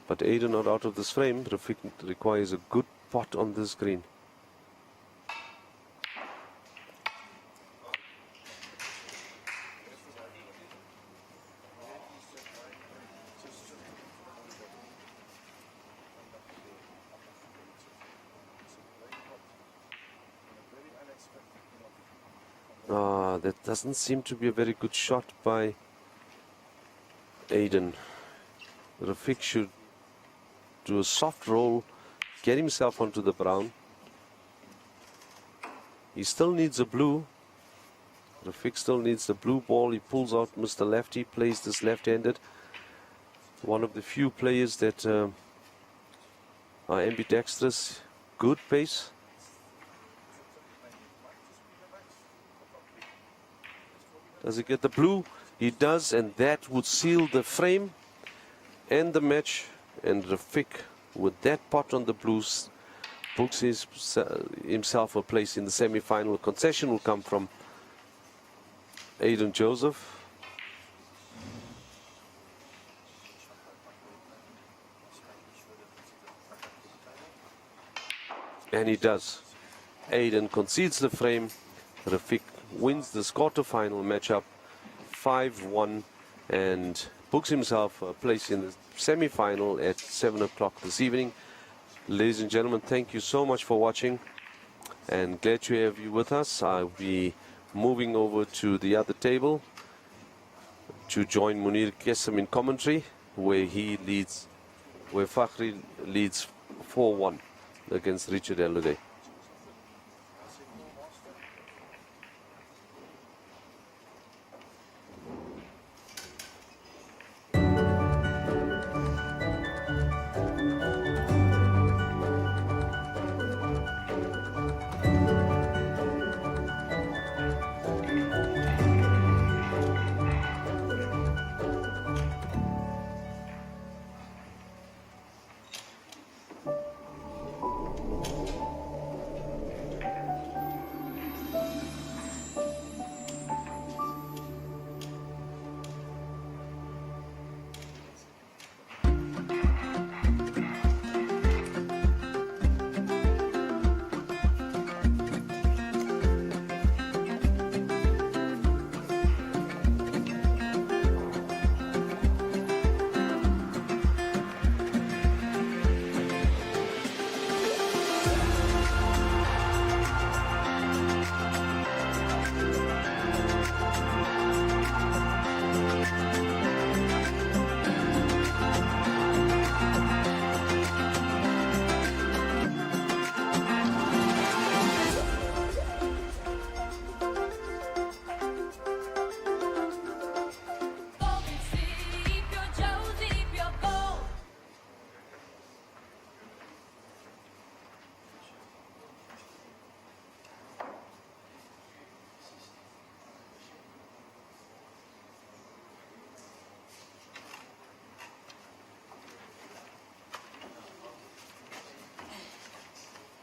But Aiden not out of this frame. Rafiq requires a good pot on this green. That doesn't seem to be a very good shot by Aiden. Rafiq should do a soft roll, get himself onto the brown. He still needs a blue. Rafiq still needs the blue ball. He pulls out Mr. Lefty, plays this left-handed. One of the few players that are ambidextrous. Good pace. Does he get the blue? He does, and that would seal the frame and the match. And Rafiq, with that pot on the blues, books himself a place in the semi-final. Concession will come from Aiden Joseph. And he does. Aiden concedes the frame. Rafiq wins this quarter-final matchup 5-1 and books himself a place in the semi-final at 7 o'clock this evening. Ladies and gentlemen, thank you so much for watching, and glad to have you with us. I'll be moving over to the other table to join Munir Kesem in commentary, where Fakhri leads 4-1 against Richard Elluday.